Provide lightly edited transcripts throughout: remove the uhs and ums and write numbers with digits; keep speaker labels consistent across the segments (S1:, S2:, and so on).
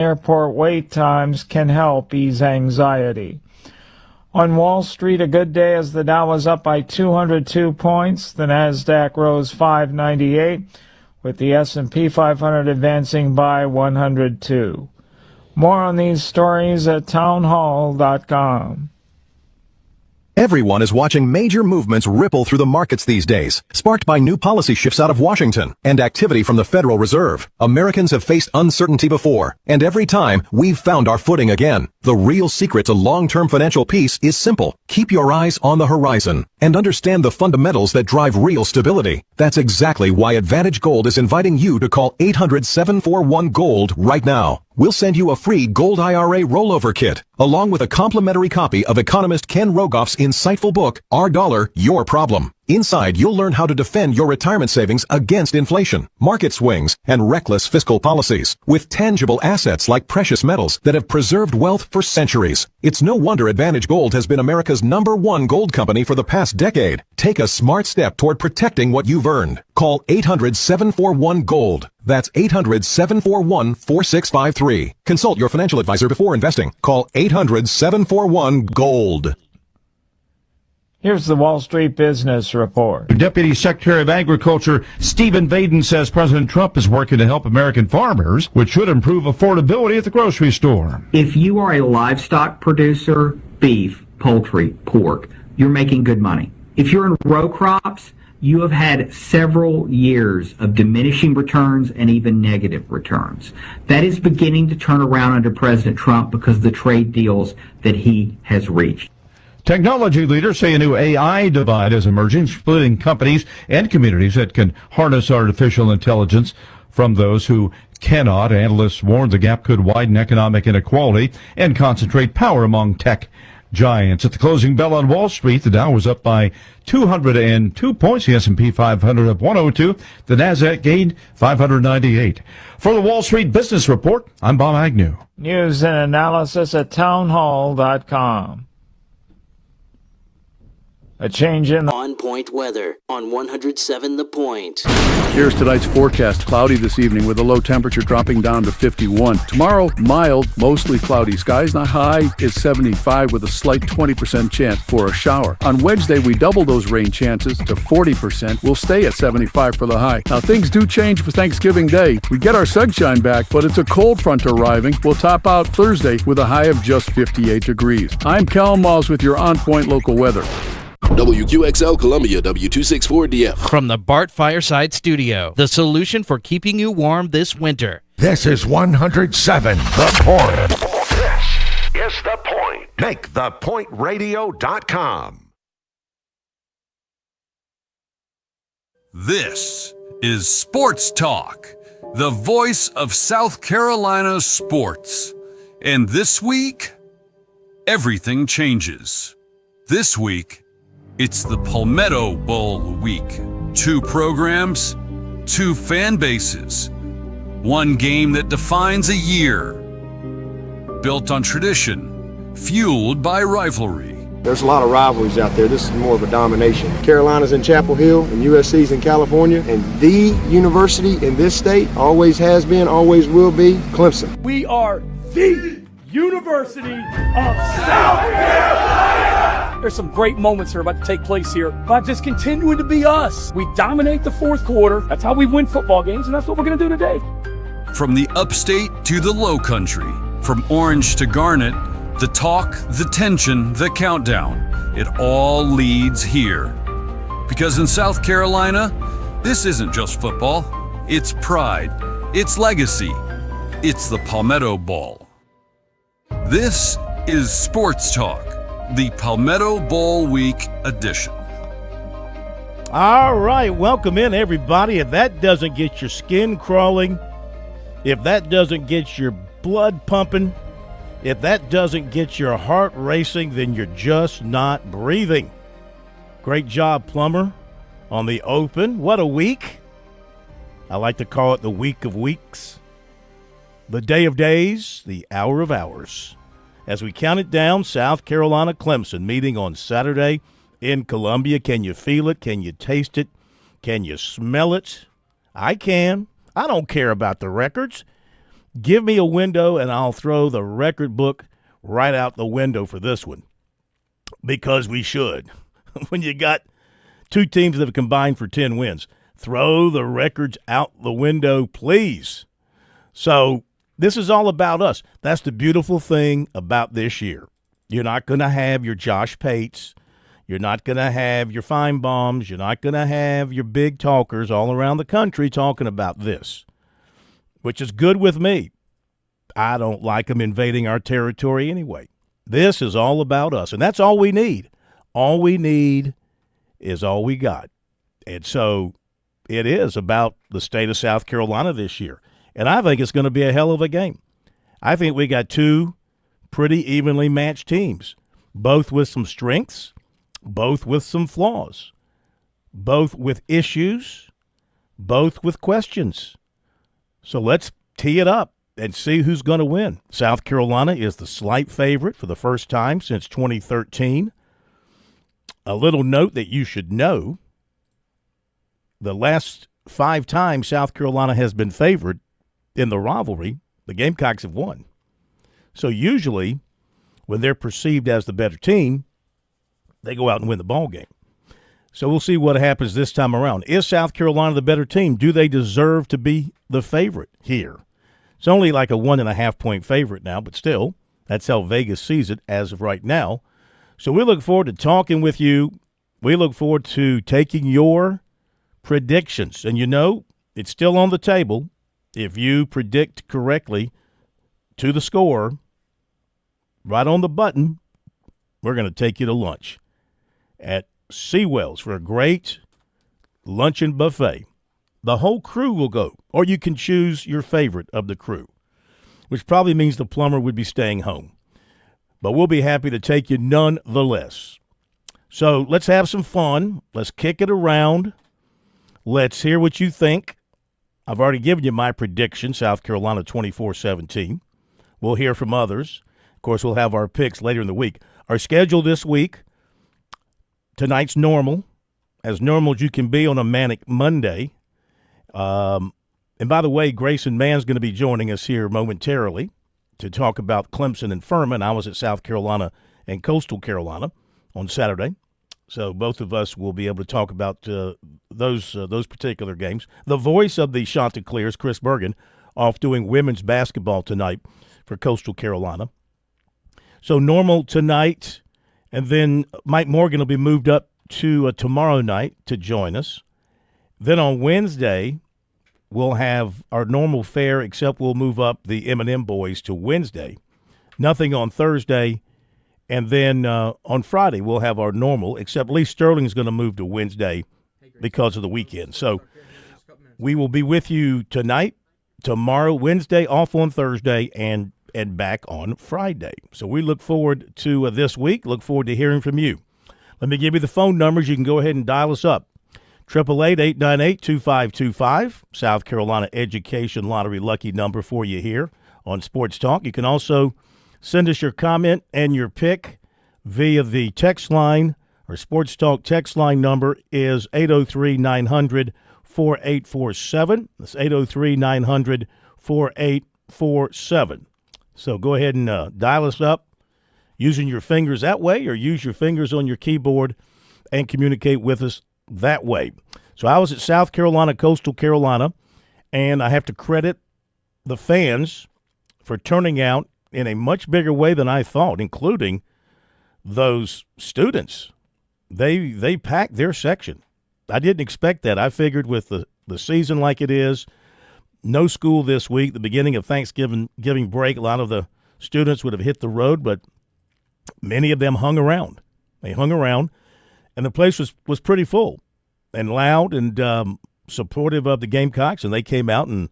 S1: airport wait times can help ease anxiety. On Wall Street, a good day as the Dow was up by 202 points. The Nasdaq rose 598, with the S&P 500 advancing by 102. More on these stories at townhall.com.
S2: Everyone is watching major movements ripple through the markets these days, sparked by new policy shifts out of Washington and activity from the Federal Reserve. Americans have faced uncertainty before, and every time, we've found our footing again. The real secret to long-term financial peace is simple. Keep your eyes on the horizon and understand the fundamentals that drive real stability. That's exactly why Advantage Gold is inviting you to call 800-741-GOLD right now. We'll send you a free Gold IRA rollover kit, along with a complimentary copy of economist Ken Rogoff's insightful book, Our Dollar, Your Problem. Inside, you'll learn how to defend your retirement savings against inflation, market swings, and reckless fiscal policies, with tangible assets like precious metals that have preserved wealth for centuries. It's no wonder Advantage Gold has been America's #1 gold company for the past decade. Take a smart step toward protecting what you've earned. Call 800-741-GOLD. That's 800-741-4653. Consult your financial advisor before investing. Call 800-741-GOLD.
S1: Here's the Wall Street Business Report.
S3: Deputy Secretary of Agriculture Stephen Vaden says President Trump is working to help American farmers, which should improve affordability at the grocery store.
S4: If you are a livestock producer, beef, poultry, pork, you're making good money. If you're in row crops, you have had several years of diminishing returns and even negative returns. That is beginning to turn around under President Trump because of the trade deals that he has reached.
S3: Technology leaders say a new AI divide is emerging, splitting companies and communities that can harness artificial intelligence from those who cannot. Analysts warn the gap could widen economic inequality and concentrate power among tech giants. At the closing bell on Wall Street, the Dow was up by 202 points. The S&P 500 up 102. The Nasdaq gained 598. For the Wall Street Business Report, I'm Bob Agnew.
S1: News and analysis at townhall.com. A change in
S5: on-point weather on 107 The Point.
S6: Here's tonight's forecast. Cloudy this evening with a low temperature dropping down to 51. Tomorrow, mild, mostly cloudy skies. Not high is 75 with a slight 20% chance for a shower. On Wednesday, we double those rain chances to 40%. We'll stay at 75 for the high. Now, things do change for Thanksgiving Day. We get our sunshine back, but it's a cold front arriving. We'll top out Thursday with a high of just 58 degrees. I'm Cal Malls with your on-point local weather.
S7: WQXL Columbia, W264DF.
S8: From the Bart Fireside Studio, the solution for keeping you warm this winter.
S9: This is 107 The Point.
S10: This is The Point. Make thepointradio.com.
S11: This is Sports Talk, the voice of South Carolina sports. And this week, everything changes. This week, it's the Palmetto Bowl week. 2 programs, 2 fan bases, 1 game that defines a year. Built on tradition, fueled by rivalry.
S12: There's a lot of rivalries out there. This is more of a domination. Carolina's in Chapel Hill and USC's in California, and the university in this state always has been, always will be, Clemson.
S13: We are the University of South Carolina. There's some great moments that are about to take place here by just continuing to be us. We dominate the fourth quarter. That's how we win football games, and that's what we're going to do today.
S11: From the upstate to the low country, from orange to garnet, the talk, the tension, the countdown, it all leads here. Because in South Carolina, this isn't just football. It's pride. It's legacy. It's the Palmetto Bowl. This is Sports Talk, the Palmetto Bowl Week edition.
S14: All right, welcome in, everybody. If that doesn't get your skin crawling, if that doesn't get your blood pumping, if that doesn't get your heart racing, then you're just not breathing. Great job, Plumber, on the open. What a week. I like to call it the week of weeks, the day of days, the hour of hours. As we count it down, South Carolina Clemson meeting on Saturday in Columbia. Can you feel it? Can you taste it? Can you smell it? I can. I don't care about the records. Give me a window, and I'll throw the record book right out the window for this one, because we should. When you got two teams that have combined for 10 wins, throw the records out the window, please. So this is all about us. That's the beautiful thing about this year. You're not going to have your Josh Pates. You're not going to have your Feinbaums. You're not going to have your big talkers all around the country talking about this, which is good with me. I don't like them invading our territory anyway. This is all about us, and that's all we need. All we need is all we got. And so it is about the state of South Carolina this year. And I think it's going to be a hell of a game. I think we got two pretty evenly matched teams, both with some strengths, both with some flaws, both with issues, both with questions. So let's tee it up and see who's going to win. South Carolina is the slight favorite for the first time since 2013. A little note that you should know, the last 5 times South Carolina has been favored in the rivalry, the Gamecocks have won. So usually when they're perceived as the better team, they go out and win the ball game. So we'll see what happens this time around. Is South Carolina the better team? Do they deserve to be the favorite here? It's only like a 1.5-point favorite now, but still, that's how Vegas sees it as of right now. So we look forward to talking with you. We look forward to taking your predictions. And you know, it's still on the table. If you predict correctly to the score, right on the button, we're going to take you to lunch at Seawells for a great luncheon buffet. The whole crew will go, or you can choose your favorite of the crew, which probably means the plumber would be staying home. But we'll be happy to take you nonetheless. So let's have some fun. Let's kick it around. Let's hear what you think. I've already given you my prediction, South Carolina 24-17. We'll hear from others. Of course, we'll have our picks later in the week. Our schedule this week, tonight's normal as you can be on a manic Monday. And by the way, Grayson Mann's going to be joining us here momentarily to talk about Clemson and Furman. I was at South Carolina and Coastal Carolina on Saturday. So both of us will be able to talk about those particular games. The voice of the Chanticleers, Chris Bergen, off doing women's basketball tonight for Coastal Carolina. So normal tonight, and then Mike Morgan will be moved up to tomorrow night to join us. Then on Wednesday, we'll have our normal fare, except we'll move up the M&M boys to Wednesday. Nothing on Thursday. And then on Friday, we'll have our normal, except Lee Sterling's going to move to Wednesday because of the weekend. So we will be with you tonight, tomorrow, Wednesday, off on Thursday, and back on Friday. So we look forward to this week, look forward to hearing from you. Let me give you the phone numbers. You can go ahead and dial us up. 888-898-2525, South Carolina Education Lottery lucky number for you here on Sports Talk. You can also send us your comment and your pick via the text line. Our Sports Talk text line number is 803-900-4847. That's 803-900-4847. So go ahead and dial us up using your fingers that way, or use your fingers on your keyboard and communicate with us that way. So I was at South Carolina, Coastal Carolina, and I have to credit the fans for turning out in a much bigger way than I thought, including those students. They packed their section. I didn't expect that. I figured with the season like it is, no school this week, the beginning of Thanksgiving break, a lot of the students would have hit the road, but many of them hung around. They hung around, and the place was pretty full and loud and supportive of the Gamecocks, and they came out and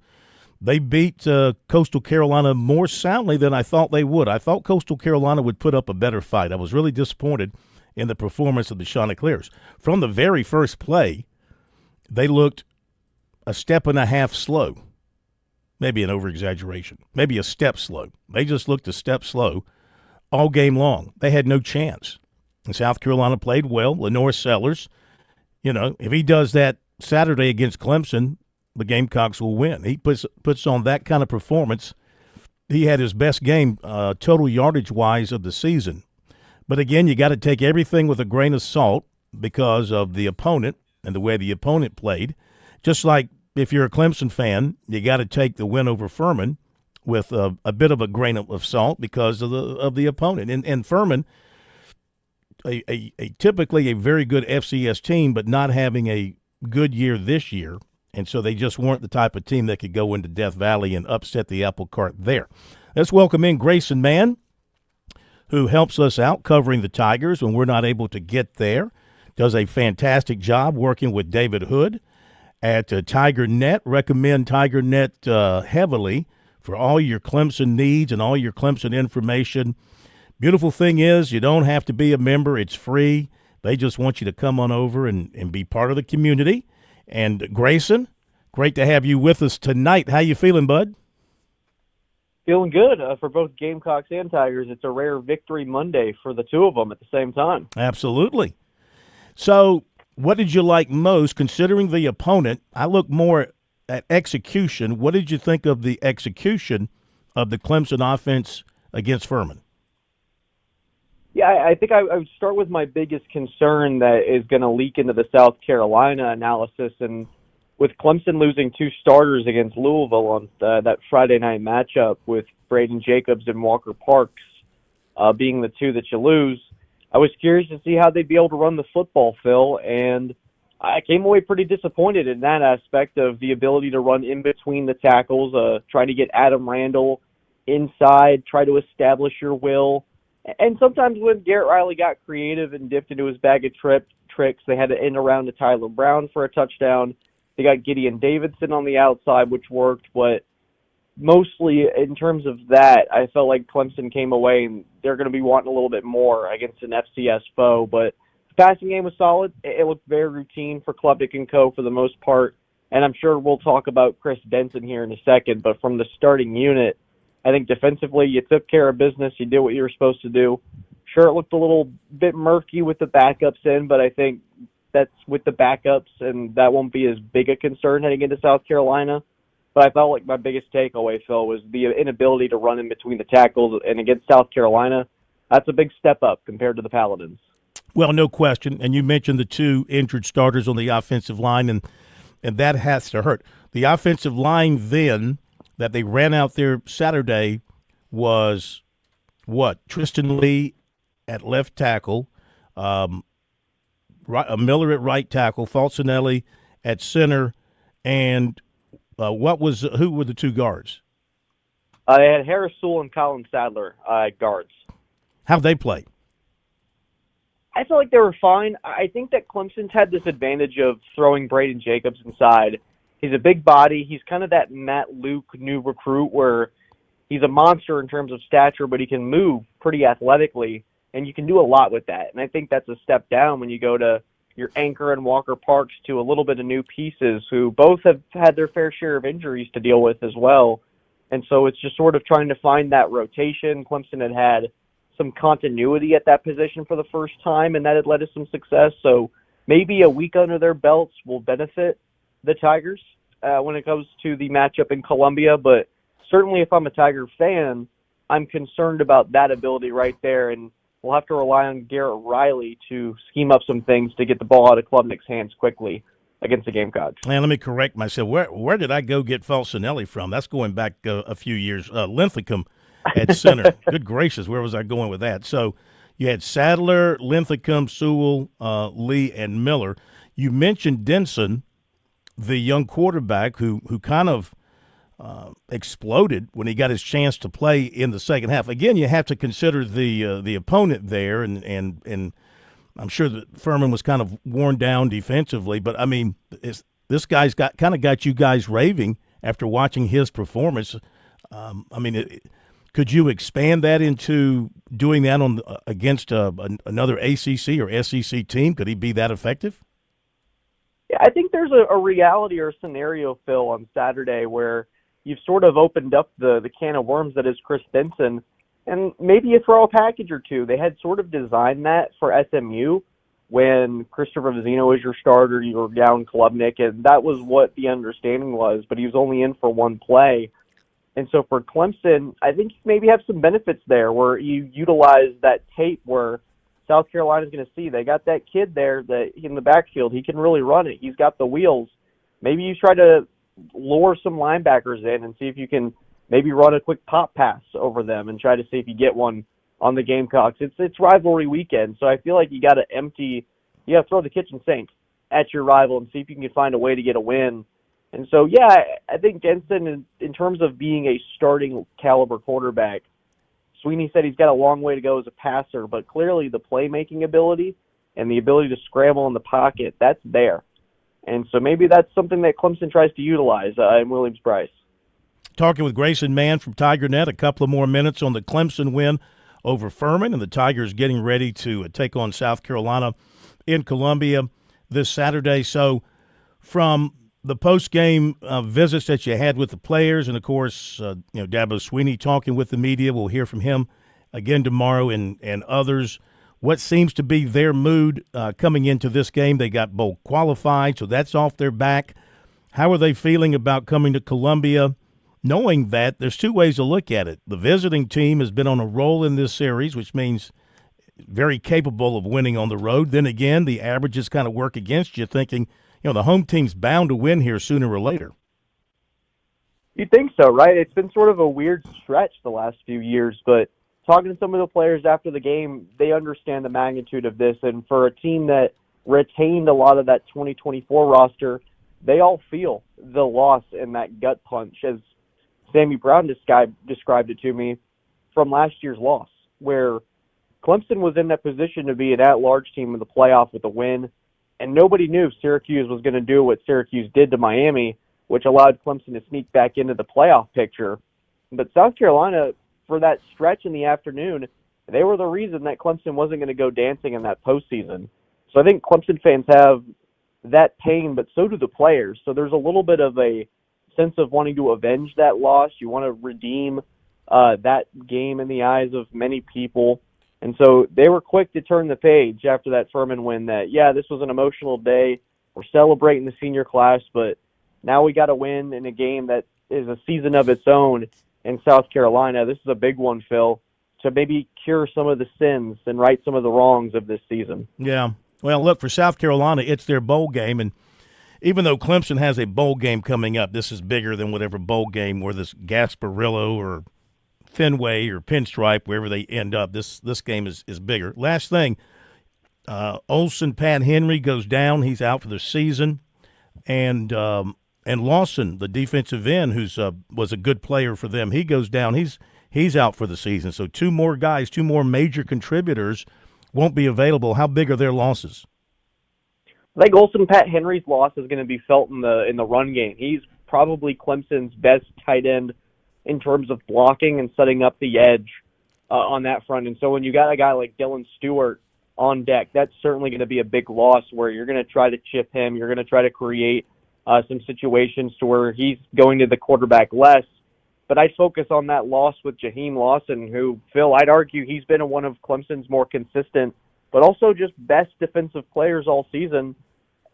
S14: they beat Coastal Carolina more soundly than I thought they would. I thought Coastal Carolina would put up a better fight. I was really disappointed in the performance of the Chanticleers. From the very first play, they looked a step and a half slow. Maybe an over-exaggeration. Maybe a step slow. They just looked a step slow all game long. They had no chance. And South Carolina played well. Lenore Sellers, if he does that Saturday against Clemson, the Gamecocks will win. He puts on that kind of performance he had his best game total yardage-wise of the season. But again, you got to take everything with a grain of salt because of the opponent and the way the opponent played. Just like if you're a Clemson fan, you got to take the win over Furman with a bit of a grain of salt because of the opponent. And Furman, a typically a very good FCS team, but not having a good year this year. And so they just weren't the type of team that could go into Death Valley and upset the apple cart there. Let's welcome in Grayson Mann, who helps us out covering the Tigers when we're not able to get there. Does a fantastic job working with David Hood at TigerNet. Recommend TigerNet heavily for all your Clemson needs and all your Clemson information. Beautiful thing is you don't have to be a member. It's free. They just want you to come on over and be part of the community. And Grayson, great to have you with us tonight. How you feeling, bud?
S15: Feeling good for both Gamecocks and Tigers. It's a rare victory Monday for the two of them at the same time.
S14: Absolutely. So what did you like most, considering the opponent? I look more at execution. What did you think of the execution of the Clemson offense against Furman?
S15: Yeah, I think I would start with my biggest concern that is going to leak into the South Carolina analysis. And with Clemson losing two starters against Louisville on that Friday night matchup with Braden Jacobs and Walker Parks being the two that you lose, I was curious to see how they'd be able to run the football, Phil. And I came away pretty disappointed in that aspect of the ability to run in between the tackles, trying to get Adam Randall inside, try to establish your will. And sometimes when Garrett Riley got creative and dipped into his bag of tricks, they had to end around to Tyler Brown for a touchdown. They got Gideon Davidson on the outside, which worked. But mostly in terms of that, I felt like Clemson came away and they're going to be wanting a little bit more against an FCS foe. But the passing game was solid. It looked very routine for Klubnik and Co. for the most part. And I'm sure we'll talk about Chris Denson here in a second. But from the starting unit, I think defensively you took care of business. You did what you were supposed to do. Sure, it looked a little bit murky with the backups in, but I think that's with the backups, and that won't be as big a concern heading into South Carolina. But I felt like my biggest takeaway, Phil, was the inability to run in between the tackles. And against South Carolina, that's a big step up compared to the Paladins.
S14: Well, no question. And you mentioned the two injured starters on the offensive line, and that has to hurt. The offensive line then that they ran out there Saturday was what? Tristan Lee at left tackle, Miller at right tackle, Falcinelli at center, and who were the two guards?
S15: They had Harris Sewell and Colin Sadler guards.
S14: How'd they play?
S15: I felt like they were fine. I think that Clemson's had this advantage of throwing Braden Jacobs inside. He's a big body. He's kind of that Matt Luke new recruit where he's a monster in terms of stature, but he can move pretty athletically, and you can do a lot with that. And I think that's a step down when you go to your Anchor and Walker Parks to a little bit of new pieces who both have had their fair share of injuries to deal with as well. And so it's just sort of trying to find that rotation. Clemson had some continuity at that position for the first time, and that had led to some success. So maybe a week under their belts will benefit the Tigers when it comes to the matchup in Columbia. But certainly if I'm a Tiger fan, I'm concerned about that ability right there, and we'll have to rely on Garrett Riley to scheme up some things to get the ball out of Klubnik's hands quickly against the Gamecocks.
S14: And let me correct myself. Where did I go get Falcinelli from? That's going back a few years. Linthicum at center. Good gracious, where was I going with that? So you had Sadler, Linthicum, Sewell, Lee, and Miller. You mentioned Denson, the young quarterback who kind of exploded when he got his chance to play in the second half. Again, you have to consider the opponent there, and I'm sure that Furman was kind of worn down defensively. But I mean, this guy's got you guys raving after watching his performance. Could you expand that into doing that against another ACC or SEC team? Could he be that effective?
S15: Yeah, I think there's a reality or a scenario, Phil, on Saturday where you've sort of opened up the can of worms that is Chris Denson, and maybe you throw a package or two. They had sort of designed that for SMU when Christopher Vizzino was your starter, you were down Klubnik, and that was what the understanding was, but he was only in for one play. And so for Clemson, I think you maybe have some benefits there where you utilize that tape where South Carolina's going to see they got that kid there that in the backfield. He can really run it. He's got the wheels. Maybe you try to lure some linebackers in and see if you can maybe run a quick pop pass over them and try to see if you get one on the Gamecocks. It's rivalry weekend, so I feel like you got to throw the kitchen sink at your rival and see if you can find a way to get a win. And so, yeah, I think Denson, in terms of being a starting caliber quarterback, Sweeney said he's got a long way to go as a passer, but clearly the playmaking ability and the ability to scramble in the pocket, that's there. And so maybe that's something that Clemson tries to utilize in Williams-Brice.
S14: Talking with Grayson Mann from TigerNet, a couple of more minutes on the Clemson win over Furman, and the Tigers getting ready to take on South Carolina in Columbia this Saturday. So from the post-game visits that you had with the players, and, of course, Dabo Swinney talking with the media. We'll hear from him again tomorrow and others. What seems to be their mood coming into this game? They got bowl qualified, so that's off their back. How are they feeling about coming to Columbia, knowing that there's two ways to look at it? The visiting team has been on a roll in this series, which means very capable of winning on the road. Then again, the averages kind of work against you, thinking, the home team's bound to win here sooner or later.
S15: You think so, right? It's been sort of a weird stretch the last few years, but talking to some of the players after the game, they understand the magnitude of this. And for a team that retained a lot of that 2024 roster, they all feel the loss and that gut punch, as Sammy Brown described it to me, from last year's loss, where Clemson was in that position to be an at-large team in the playoff with a win, and nobody knew Syracuse was going to do what Syracuse did to Miami, which allowed Clemson to sneak back into the playoff picture. But South Carolina, for that stretch in the afternoon, they were the reason that Clemson wasn't going to go dancing in that postseason. So I think Clemson fans have that pain, but so do the players. So there's a little bit of a sense of wanting to avenge that loss. You want to redeem that game in the eyes of many people. And so they were quick to turn the page after that Furman win that, this was an emotional day. We're celebrating the senior class, but now we got to win in a game that is a season of its own in South Carolina. This is a big one, Phil, to maybe cure some of the sins and right some of the wrongs of this season.
S14: Yeah. Well, look, for South Carolina, it's their bowl game, and even though Clemson has a bowl game coming up, this is bigger than whatever bowl game, where this Gasparillo or Fenway or Pinstripe, wherever they end up, this game is bigger. Last thing, Olsen Pat Henry goes down. He's out for the season. And Lawson, the defensive end, who's was a good player for them, he goes down. He's out for the season. So two more guys, two more major contributors won't be available. How big are their losses?
S15: I think Olsen Pat Henry's loss is going to be felt in the run game. He's probably Clemson's best tight end in terms of blocking and setting up the edge on that front. And so when you got a guy like Dylan Stewart on deck, that's certainly going to be a big loss where you're going to try to chip him. You're going to try to create some situations to where he's going to the quarterback less. But I'd focus on that loss with Jaheim Lawson, who, Phil, I'd argue he's been one of Clemson's more consistent, but also just best defensive players all season.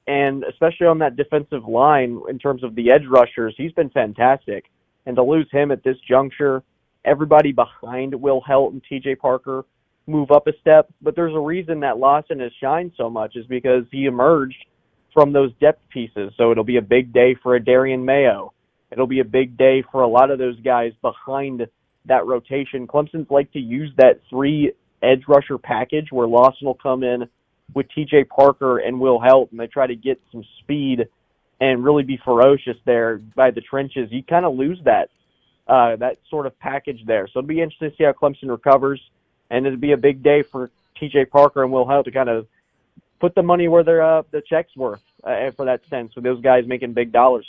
S15: And especially on that defensive line in terms of the edge rushers, he's been fantastic. And to lose him at this juncture, everybody behind Will Helt and TJ Parker move up a step. But there's a reason that Lawson has shined so much, is because he emerged from those depth pieces. So it'll be a big day for a Darian Mayo. It'll be a big day for a lot of those guys behind that rotation. Clemson's like to use that three edge rusher package where Lawson will come in with TJ Parker and Will Helt, and they try to get some speed and really be ferocious there by the trenches. You kind of lose that sort of package there. So it'll be interesting to see how Clemson recovers, and it'll be a big day for TJ Parker and Will Helt to kind of put the money where the check's worth for that sense, with those guys making big dollars.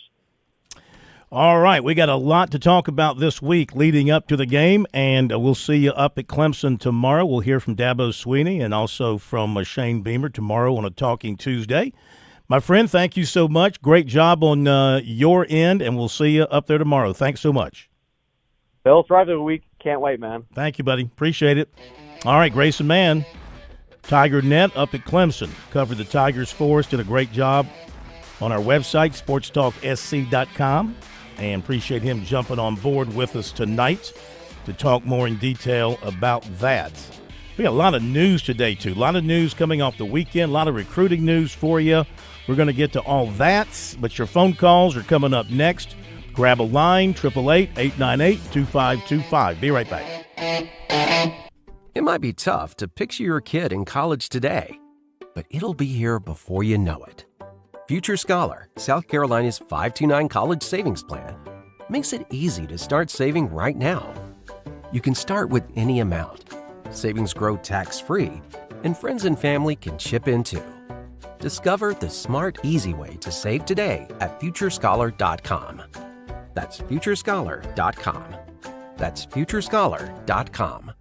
S14: All right, we got a lot to talk about this week leading up to the game, and we'll see you up at Clemson tomorrow. We'll hear from Dabo Swinney and also from Shane Beamer tomorrow on a Talking Tuesday. My friend, thank you so much. Great job on your end, and we'll see you up there tomorrow. Thanks so much.
S15: Bill, thrive of the week. Can't wait, man.
S14: Thank you, buddy. Appreciate it. All right, Grayson Mann, TigerNet up at Clemson. Covered the Tigers for us. Did a great job on our website, SportsTalkSC.com. and appreciate him jumping on board with us tonight to talk more in detail about that. We got a lot of news today, too. A lot of news coming off the weekend, a lot of recruiting news for you. We're going to get to all that, but your phone calls are coming up next. Grab a line, 888-898-2525. Be right back.
S16: It might be tough to picture your kid in college today, but it'll be here before you know it. Future Scholar, South Carolina's 529 college savings plan, makes it easy to start saving right now. You can start with any amount. Savings grow tax-free, and friends and family can chip in too. Discover the smart, easy way to save today at FutureScholar.com. That's FutureScholar.com. That's FutureScholar.com.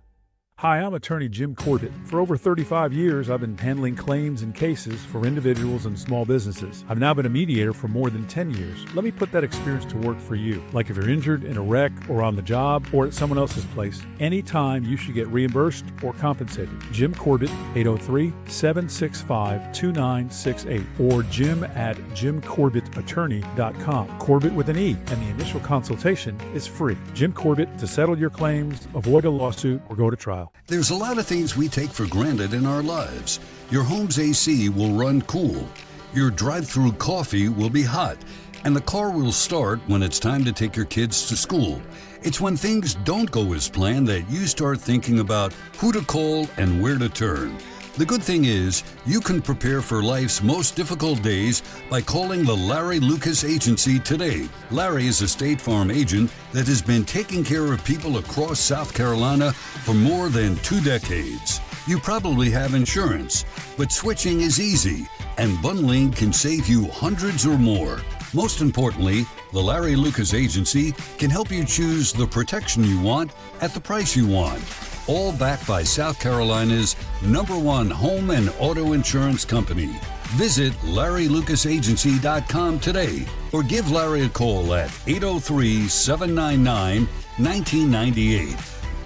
S17: Hi, I'm attorney Jim Corbett. For over 35 years, I've been handling claims and cases for individuals and small businesses. I've now been a mediator for more than 10 years. Let me put that experience to work for you. Like if you're injured in a wreck or on the job or at someone else's place, anytime you should get reimbursed or compensated. Jim Corbett, 803-765-2968 or jim@jimcorbettattorney.com. Corbett with an E, and the initial consultation is free. Jim Corbett to settle your claims, avoid a lawsuit, or go to trial.
S11: There's a lot of things we take for granted in our lives. Your home's AC will run cool. Your drive-through coffee will be hot. And the car will start when it's time to take your kids to school. It's when things don't go as planned that you start thinking about who to call and where to turn. The good thing is, you can prepare for life's most difficult days by calling the Larry Lucas Agency today. Larry is a State Farm agent that has been taking care of people across South Carolina for more than 2 decades. You probably have insurance, but switching is easy, and bundling can save you hundreds or more. Most importantly, the Larry Lucas Agency can help you choose the protection you want at the price you want. All backed by South Carolina's #1 home and auto insurance company. Visit LarryLucasAgency.com today or give Larry a call at 803-799-1998.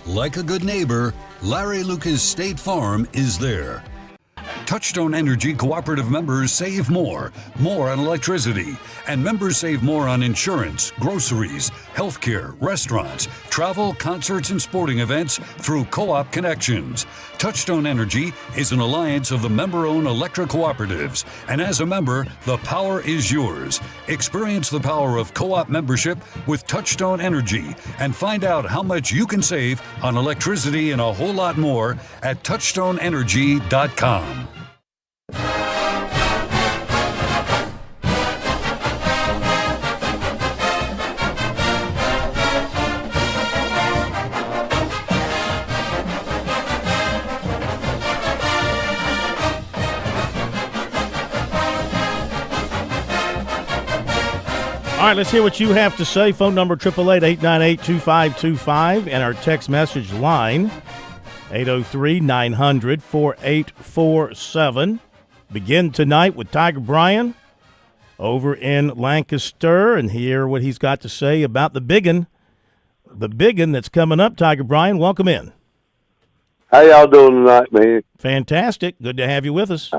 S11: Like a good neighbor, Larry Lucas State Farm is there. Touchstone Energy Cooperative members save more on electricity, and members save more on insurance, groceries, healthcare, restaurants, travel, concerts, and sporting events through Co-op Connections. Touchstone Energy is an alliance of the member-owned electric cooperatives, and as a member, the power is yours. Experience the power of co-op membership with Touchstone Energy and find out how much you can save on electricity and a whole lot more at touchstoneenergy.com.
S14: All right, let's hear what you have to say. Phone number 888-898-2525 and our text message line 803-900-4847. Begin tonight with Tiger Bryan over in Lancaster and hear what he's got to say about the biggin that's coming up. Tiger Bryan, welcome in.
S18: How y'all doing tonight, man?
S14: Fantastic. Good to have you with us.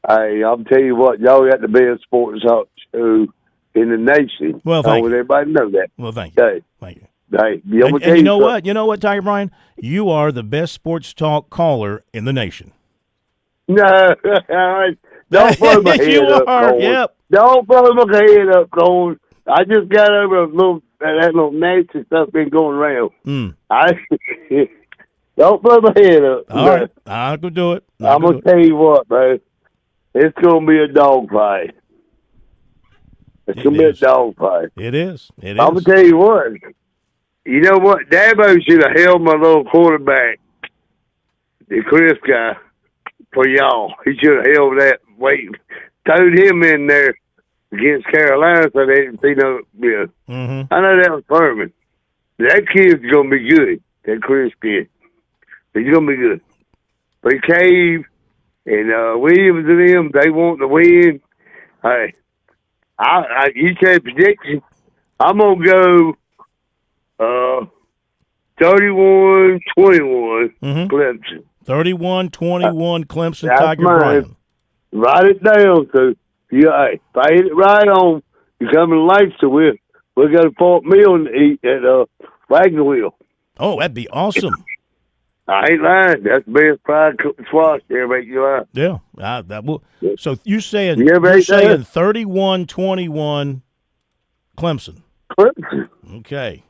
S18: Hey, I'll tell you what, y'all got the best sports talk show in the nation.
S14: Well, thank you.
S18: Everybody know that.
S14: Well, thank you.
S18: Hey.
S14: Thank you.
S18: Hey,
S14: and you know what? You know what, Tiger Bryan? You are the best sports talk caller in the nation.
S18: No, don't blow my head up. Going.
S14: Yep.
S18: Don't blow my head up, going. I just got over that little nasty stuff been going around. Don't blow my head up.
S14: All right, I'll go do it.
S18: I'm gonna tell you what, man. It's gonna be a dog fight. It's going to be a dog fight.
S14: It is. I'm
S18: going to tell you what. You know what? Dabo should have held my little quarterback, the Chris guy, for y'all. He should have held that weight. Towed him in there against Carolina so they didn't see no. Yeah.
S14: Mm-hmm.
S18: I know that was Furman. That kid's going to be good, that Chris kid. He's going to be good. But Cave and Williams and them, they want to win. Hey. You said prediction. I'm going to go 31-21 Clemson.
S14: 31-21 Clemson,
S18: that's
S14: Tiger
S18: mine.
S14: Bryan.
S18: Write it down. So, if I hit it right on, you come to Lancaster with, we'll go to Fort Mill and eat at Wagner Wheel.
S14: Oh, that'd be awesome.
S18: I ain't lying. That's the best fried squash there, make you lie.
S14: Yeah, that will. So you're saying
S18: You ever ate that?
S14: 31-21 Clemson.
S18: Clemson.
S14: Okay.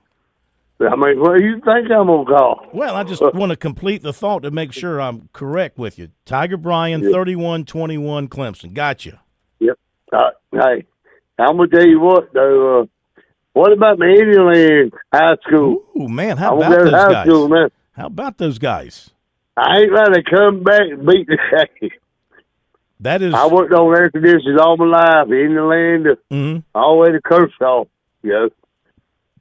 S18: I mean, what do you think I'm going to call?
S14: Well, I just want to complete the thought to make sure I'm correct with you. Tiger Bryan, 31-21 Clemson. Gotcha.
S18: Yep. Hey, I'm going to tell you what, though. What about the Indian Land High School?
S14: Ooh, man, how about those guys?
S18: School, man.
S14: How about those guys?
S18: I ain't letting to come back and beat the game.
S14: That is.
S18: I worked on air conditioners all my life, Indian Land, all the way to Kershaw, you know.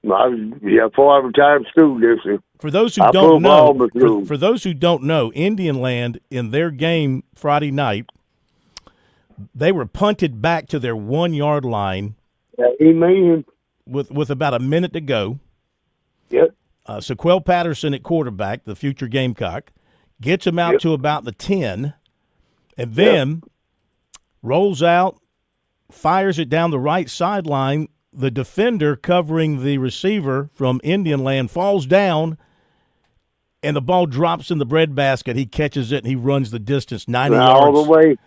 S18: Before I retired from school district.
S14: For those who don't know, for those who don't know, Indian Land in their game Friday night, they were punted back to their 1 yard line.
S18: Amen.
S14: With about a minute to go.
S18: Yep.
S14: Sequel Patterson at quarterback, the future Gamecock, gets him out to about the 10, and then rolls out, fires it down the right sideline. The defender covering the receiver from Indian Land falls down, and the ball drops in the breadbasket. He catches it, and he runs the distance 90 yards.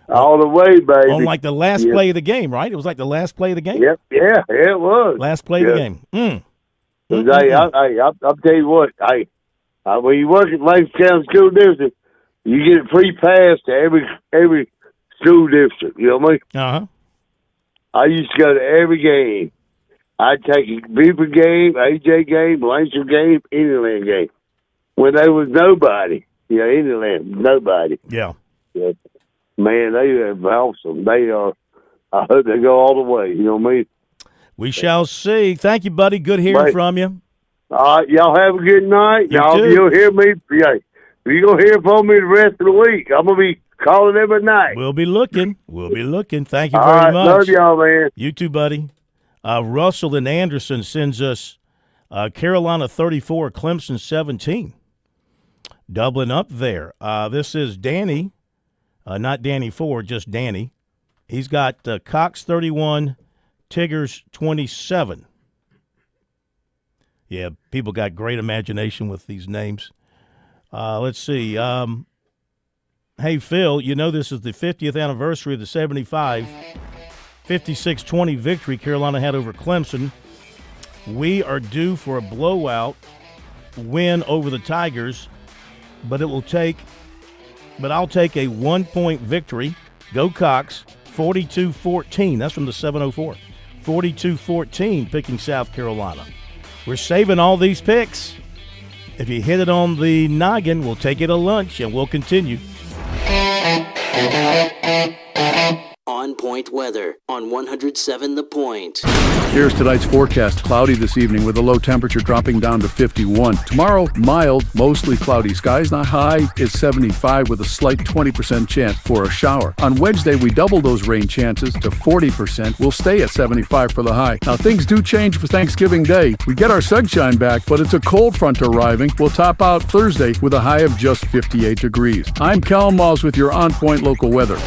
S18: All the way, baby.
S14: On like the last play of the game, right? It was like the last play of the game?
S18: Yep, yeah, it was.
S14: Last play of the game.
S18: Hey, I'll tell you what, when you work at Lake County School District, you get a free pass to every school district, you know what I mean?
S14: Uh-huh.
S18: I used to go to every game. I'd take a Beaver game, AJ game, Blanchard game, Indian Land game. When there was nobody, Indian Land, nobody.
S14: Yeah.
S18: Man, they are awesome. They are, I hope they go all the way, you know what I mean?
S14: We shall see. Thank you, buddy. Good hearing from you.
S18: All right, y'all have a good night.
S14: You'll
S18: hear me. Yeah, you're going to hear from me the rest of the week. I'm going to be calling every night.
S14: We'll be looking. Thank you very much.
S18: Love y'all, man.
S14: You too, buddy. Russell and Anderson sends us Carolina 34, Clemson 17. Doubling up there. This is Danny, not Danny Ford, just Danny. He's got Cox 31, Tigers 27. Yeah, people got great imagination with these names. Let's see. Hey, Phil, you know this is the 50th anniversary of the 75 56-20 victory Carolina had over Clemson. We are due for a blowout win over the Tigers, but I'll take a 1-point victory. Go Cox, 42-14. That's from the 704. 42-14, picking South Carolina. We're saving all these picks. If you hit it on the noggin, we'll take it to lunch, and we'll continue.
S5: On Point weather on 107 The Point.
S6: Here's tonight's forecast. Cloudy this evening with a low temperature dropping down to 51. Tomorrow, mild, mostly cloudy skies. Not high is 75 with a slight 20% chance for a shower. On Wednesday, we double those rain chances to 40%. We'll stay at 75 for the high. Now, things do change for Thanksgiving Day. We get our sunshine back, but it's a cold front arriving. We'll top out Thursday with a high of just 58 degrees. I'm Cal Moss with your On Point local weather.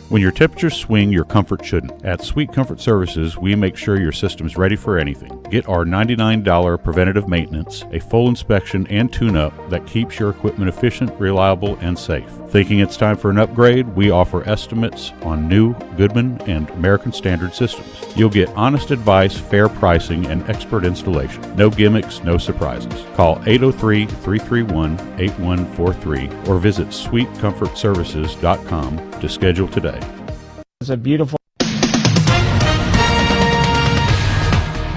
S19: When your temperatures swing, your comfort shouldn't. At Sweet Comfort Services, we make sure your system's ready for anything. Get our $99 preventative maintenance, a full inspection and tune-up that keeps your equipment efficient, reliable, and safe. Thinking it's time for an upgrade? We offer estimates on new Goodman and American Standard systems. You'll get honest advice, fair pricing, and expert installation. No gimmicks, no surprises. Call 803-331-8143 or visit sweetcomfortservices.com to schedule today.
S1: It's a beautiful.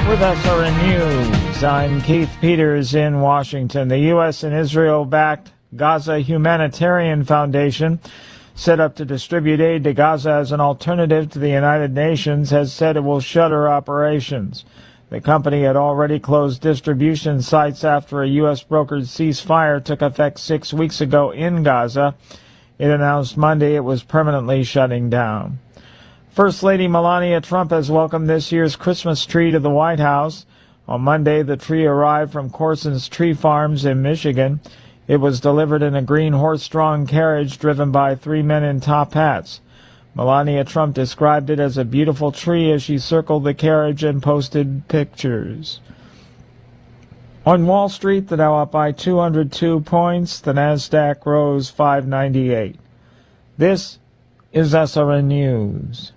S1: With SRN News, I'm Keith Peters in Washington. The U.S. and Israel-backed Gaza Humanitarian Foundation, set up to distribute aid to Gaza as an alternative to the United Nations, has said it will shutter operations. The company had already closed distribution sites after a U.S. brokered ceasefire took effect 6 weeks ago in Gaza. It announced Monday it was permanently shutting down. First Lady Melania Trump has welcomed this year's Christmas tree to the White House. On Monday, the tree arrived from Corson's Tree Farms in Michigan. It was delivered in a green horse-drawn carriage driven by 3 men in top hats. Melania Trump described it as a beautiful tree as she circled the carriage and posted pictures. On Wall Street, the Dow up by 202 points. The Nasdaq rose 598. This is SRN News.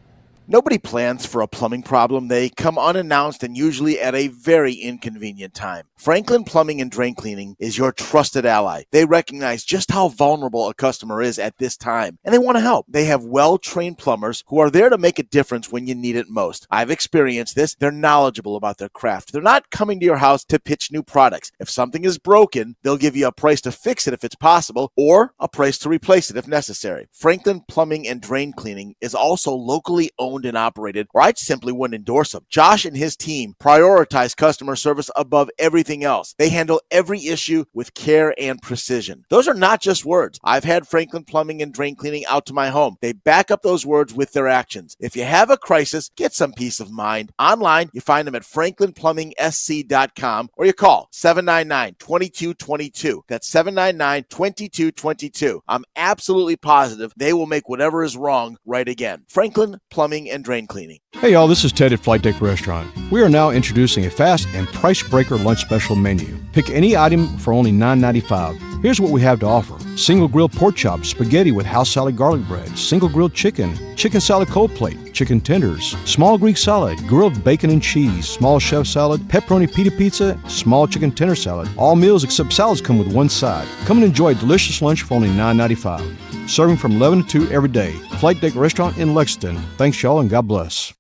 S20: Nobody plans for a plumbing problem. They come unannounced and usually at a very inconvenient time. Franklin Plumbing and Drain Cleaning is your trusted ally. They recognize just how vulnerable a customer is at this time, and they want to help. They have well-trained plumbers who are there to make a difference when you need it most. I've experienced this. They're knowledgeable about their craft. They're not coming to your house to pitch new products. If something is broken, they'll give you a price to fix it if it's possible, or a price to replace it if necessary. Franklin Plumbing and Drain Cleaning is also locally owned and operated, or I simply wouldn't endorse them. Josh and his team prioritize customer service above everything else. They handle every issue with care and precision. Those are not just words. I've had Franklin Plumbing and Drain Cleaning out to my home. They back up those words with their actions. If you have a crisis, get some peace of mind. Online, you find them at franklinplumbing.sc.com or you call 799-2222. That's 799-2222. I'm absolutely positive they will make whatever is wrong right again. Franklin Plumbing and Drain Cleaning.
S21: Hey y'all, this is Ted at Flight Deck Restaurant. We are now introducing a fast and price breaker lunch special menu. Pick any item for only $9.95. Here's what we have to offer. Single grilled pork chops, spaghetti with house salad garlic bread, single grilled chicken, chicken salad cold plate, chicken tenders, small Greek salad, grilled bacon and cheese, small chef salad, pepperoni pita pizza, small chicken tender salad. All meals except salads come with one side. Come and enjoy a delicious lunch for only $9.95. Serving from 11 to 2 every day. Flight Deck Restaurant in Lexington. Thanks y'all and God bless.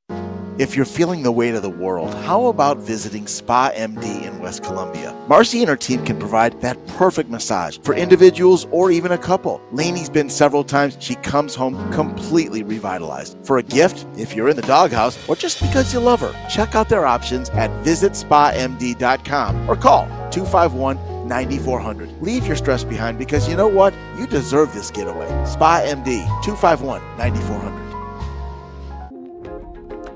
S20: If you're feeling the weight of the world, how about visiting Spa MD in West Columbia? Marcy and her team can provide that perfect massage for individuals or even a couple. Lainey's been several times. She comes home completely revitalized. For a gift, if you're in the doghouse, or just because you love her, check out their options at visitspamd.com or call 251-9400. Leave your stress behind because you know what? You deserve this getaway. Spa MD, 251-9400.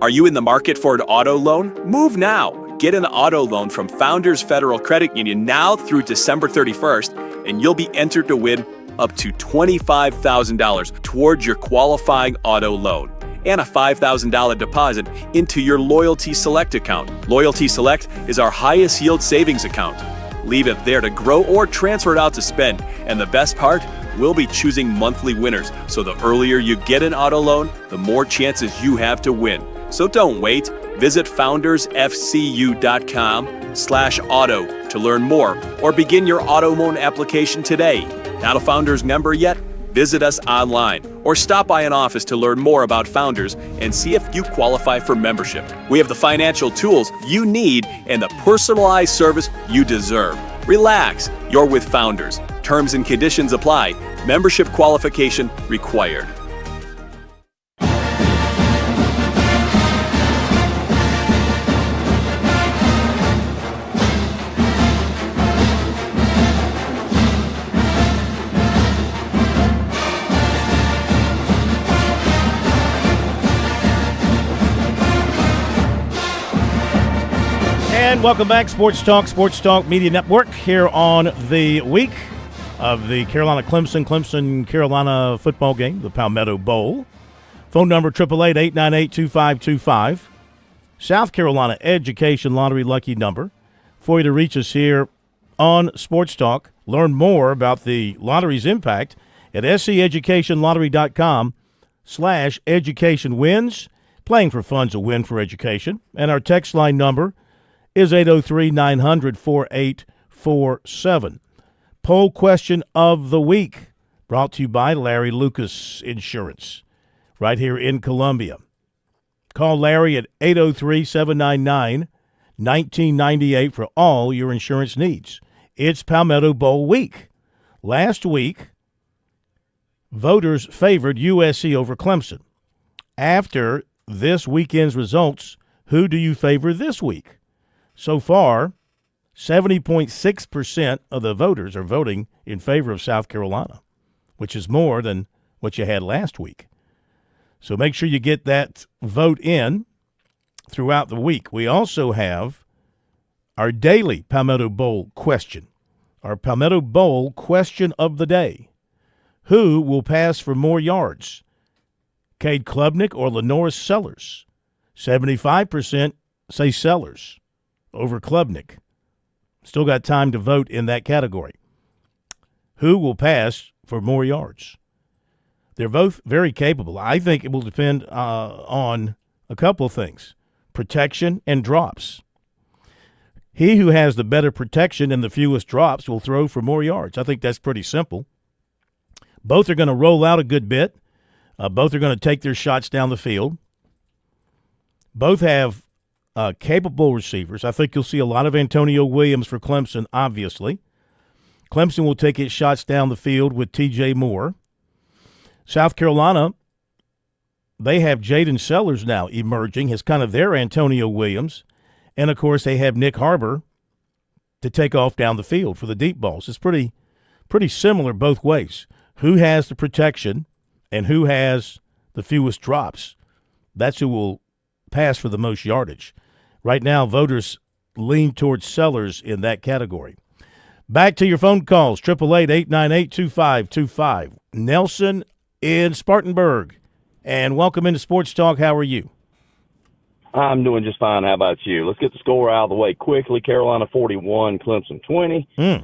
S22: Are you in the market for an auto loan? Move now. Get an auto loan from Founders Federal Credit Union now through December 31st, and you'll be entered to win up to $25,000 towards your qualifying auto loan and a $5,000 deposit into your Loyalty Select account. Loyalty Select is our highest yield savings account. Leave it there to grow or transfer it out to spend. And the best part, we'll be choosing monthly winners. So the earlier you get an auto loan, the more chances you have to win. So don't wait. Visit foundersfcu.com/auto to learn more or begin your auto loan application today. Not a Founders member yet? Visit us online or stop by an office to learn more about Founders and see if you qualify for membership. We have the financial tools you need and the personalized service you deserve. Relax, you're with Founders. Terms and conditions apply. Membership qualification required.
S14: And welcome back, Sports Talk Media Network, here on the week of the Carolina football game, the Palmetto Bowl. Phone number 888-898-2525. South Carolina Education Lottery lucky number for you to reach us here on Sports Talk. Learn more about the lottery's impact at seducation.lottery.com/educationwins. Playing for fun's a win for education. And our text line number is 803-900-4847. Poll question of the week brought to you by Larry Lucas Insurance right here in Columbia. Call Larry at 803-799-1998 for all your insurance needs. It's Palmetto Bowl week. Last week, voters favored USC over Clemson. After this weekend's results, who do you favor this week? So far, 70.6% of the voters are voting in favor of South Carolina, which is more than what you had last week. So make sure you get that vote in throughout the week. We also have our daily Palmetto Bowl question, our Palmetto Bowl question of the day. Who will pass for more yards, Cade Klubnik or Lenora Sellers? 75% say Sellers over Klubnik. Still got time to vote in that category. Who will pass for more yards? They're both very capable. I think it will depend on a couple of things, protection and drops. He who has the better protection and the fewest drops will throw for more yards. I think that's pretty simple. Both are going to roll out a good bit. Both are going to take their shots down the field. Both have capable receivers. I think you'll see a lot of Antonio Williams for Clemson, obviously. Clemson will take its shots down the field with T.J. Moore. South Carolina, they have Jaden Sellers now emerging as kind of their Antonio Williams. And, of course, they have Nick Harbor to take off down the field for the deep balls. It's pretty similar both ways. Who has the protection and who has the fewest drops? That's who will pass for the most yardage. Right now, voters lean towards Sellers in that category. Back to your phone calls, 888-898-2525. Nelson in Spartanburg. And welcome into Sports Talk. How are you?
S2: I'm doing just fine. How about you? Let's get the score out of the way quickly. Carolina 41, Clemson 20. I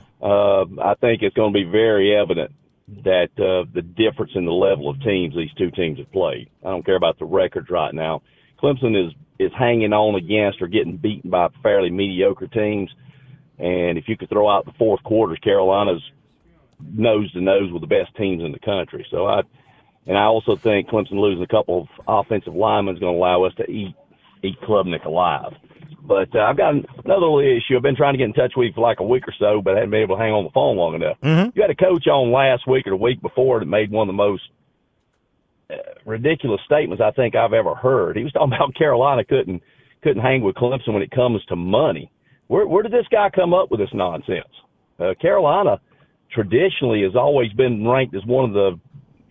S2: think it's going to be very evident that the difference in the level of teams these two teams have played. I don't care about the records right now. Clemson is hanging on against or getting beaten by fairly mediocre teams. And if you could throw out the fourth quarters, Carolina's nose to nose with the best teams in the country. So I also think Clemson losing a couple of offensive linemen is going to allow us to eat Klubnik alive. But I've got another little issue. I've been trying to get in touch with you for like a week or so, but I haven't been able to hang on the phone long enough. You had a coach on last week or the week before that made one of the most ridiculous statements I think I've ever heard. He was talking about Carolina couldn't hang with Clemson when it comes to money. Where did this guy come up with this nonsense? Carolina traditionally has always been ranked as one of the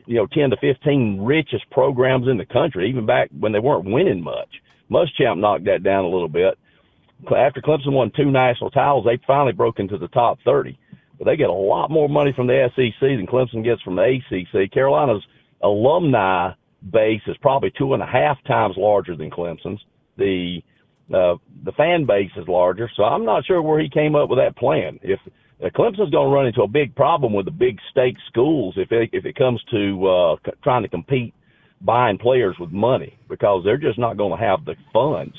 S2: 10 to 15 richest programs in the country, even back when they weren't winning much. Muschamp knocked that down a little bit. After Clemson won 2 national titles, they finally broke into the top 30. But they get a lot more money from the SEC than Clemson gets from the ACC. Carolina's alumni base is probably 2.5 times larger than Clemson's. The fan base is larger, so I'm not sure where he came up with that plan. If Clemson's going to run into a big problem with the big state schools if it comes to trying to compete buying players with money, because they're just not going to have the funds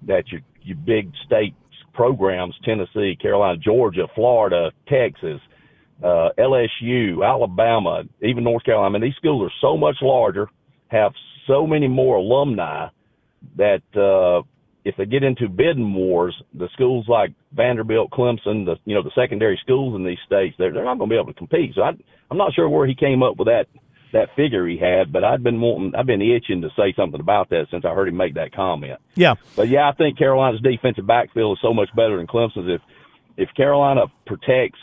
S2: that your big state programs, Tennessee, Carolina, Georgia, Florida, Texas, LSU, Alabama, even North Carolina. I mean, these schools are so much larger, have so many more alumni that if they get into bidding wars, the schools like Vanderbilt, Clemson, the secondary schools in these states, they're not going to be able to compete. So I'm not sure where he came up with that figure he had, but I've been itching to say something about that since I heard him make that comment.
S14: Yeah.
S2: But yeah, I think Carolina's defensive backfield is so much better than Clemson's. If Carolina protects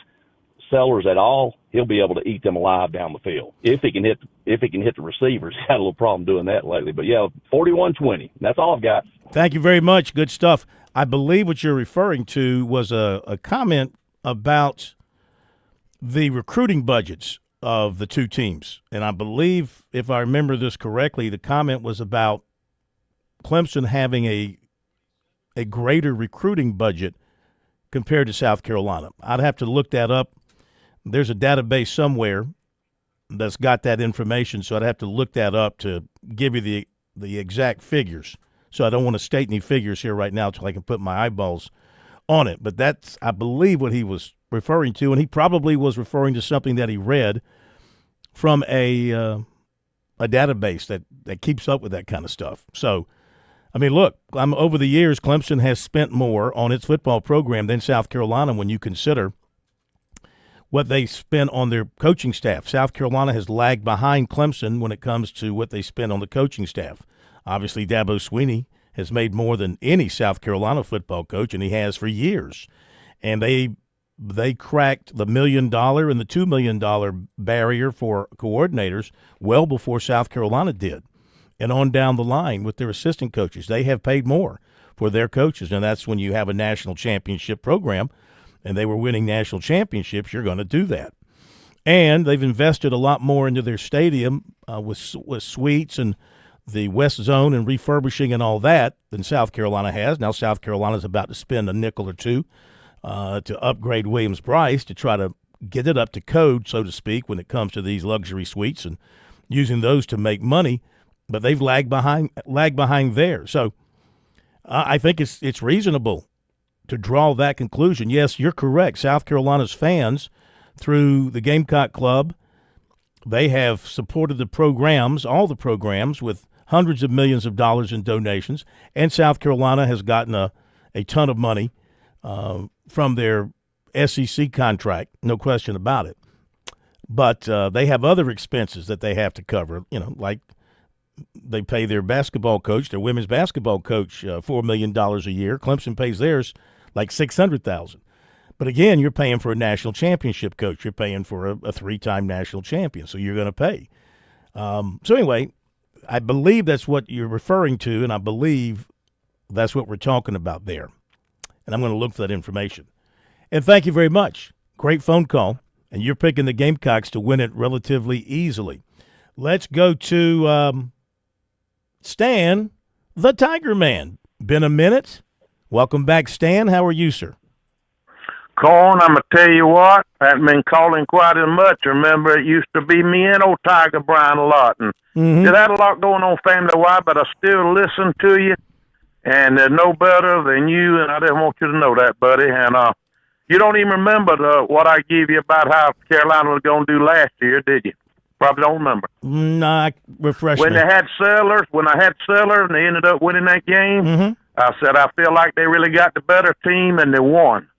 S2: Sellers at all, he'll be able to eat them alive down the field. If he can hit the receivers. He's had a little problem doing that lately. But yeah, 41-20. That's all I've got.
S14: Thank you very much. Good stuff. I believe what you're referring to was a comment about the recruiting budgets of the two teams. And I believe, if I remember this correctly, the comment was about Clemson having a greater recruiting budget compared to South Carolina. I'd have to look that up. There's a database somewhere that's got that information, so I'd have to look that up to give you the exact figures. So I don't want to state any figures here right now until I can put my eyeballs on it. But that's, I believe, what he was referring to, and he probably was referring to something that he read from a database that keeps up with that kind of stuff. So, I mean, look, over the years, Clemson has spent more on its football program than South Carolina when you consider what they spend on their coaching staff. South Carolina has lagged behind Clemson when it comes to what they spend on the coaching staff. Obviously, Dabo Swinney has made more than any South Carolina football coach, and he has for years. And they cracked the $1 million and the $2 million barrier for coordinators well before South Carolina did. And on down the line with their assistant coaches, they have paid more for their coaches. And that's when you have a national championship program and they were winning national championships, you're going to do that. And they've invested a lot more into their stadium with suites and the West Zone and refurbishing and all that than South Carolina has. Now South Carolina's about to spend a nickel or two to upgrade Williams-Brice to try to get it up to code, so to speak, when it comes to these luxury suites and using those to make money. But they've lagged behind there. So I think it's reasonable to draw that conclusion. Yes, you're correct. South Carolina's fans, through the Gamecock Club, they have supported the programs, all the programs, with hundreds of millions of dollars in donations, and South Carolina has gotten a ton of money from their SEC contract, no question about it. But they have other expenses that they have to cover, like they pay their basketball coach, their women's basketball coach, $4 million a year. Clemson pays theirs like $600,000. But again, you're paying for a national championship coach. You're paying for a three-time national champion, so you're going to pay. So anyway, I believe that's what you're referring to, and I believe that's what we're talking about there. And I'm going to look for that information. And thank you very much. Great phone call, and you're picking the Gamecocks to win it relatively easily. Let's go to Stan, the Tiger Man. Been a minute. Welcome back, Stan. How are you, sir?
S3: Corn, I'm going to tell you what, I haven't been calling quite as much. Remember, it used to be me and old Tiger Brian a lot. And it had a lot going on family-wise, but I still listen to you. And there's no better than you, and I didn't want you to know that, buddy. And you don't even remember what I gave you about how Carolina was going to do last year, did you? Probably don't remember.
S14: Nah, refresh
S3: when
S14: me.
S3: I had Sellers, and they ended up winning that game, I said I feel like they really got the better team, and they won.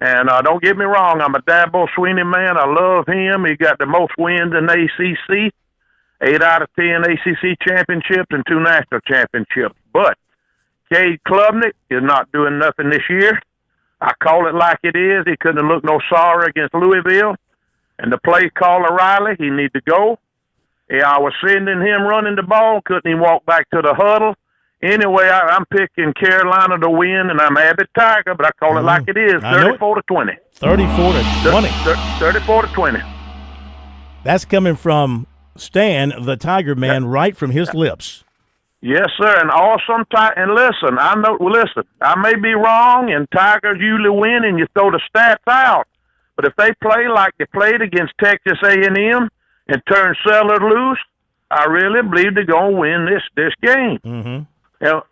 S3: And don't get me wrong, I'm a Dabo Swinney man. I love him. He got the most wins in the ACC, 8 out of 10 ACC championships and 2 national championships. But Cade Klubnik is not doing nothing this year. I call it like it is. He couldn't look no sorry against Louisville. And the play caller Riley, he need to go. Yeah, I was sending him running the ball, couldn't even walk back to the huddle. Anyway, I'm picking Carolina to win, and I'm Abbott Tiger, but I call it like it is, 34 to 20.
S14: 34 to 20.
S3: 34 to 20.
S14: That's coming from Stan, the Tiger Man, right from his lips.
S3: Yes, sir, and awesome. And listen, I may be wrong, and Tigers usually win, and you throw the stats out. But if they play like they played against Texas A&M and turn Sellers loose, I really believe they're going to win this game.
S14: Mm-hmm.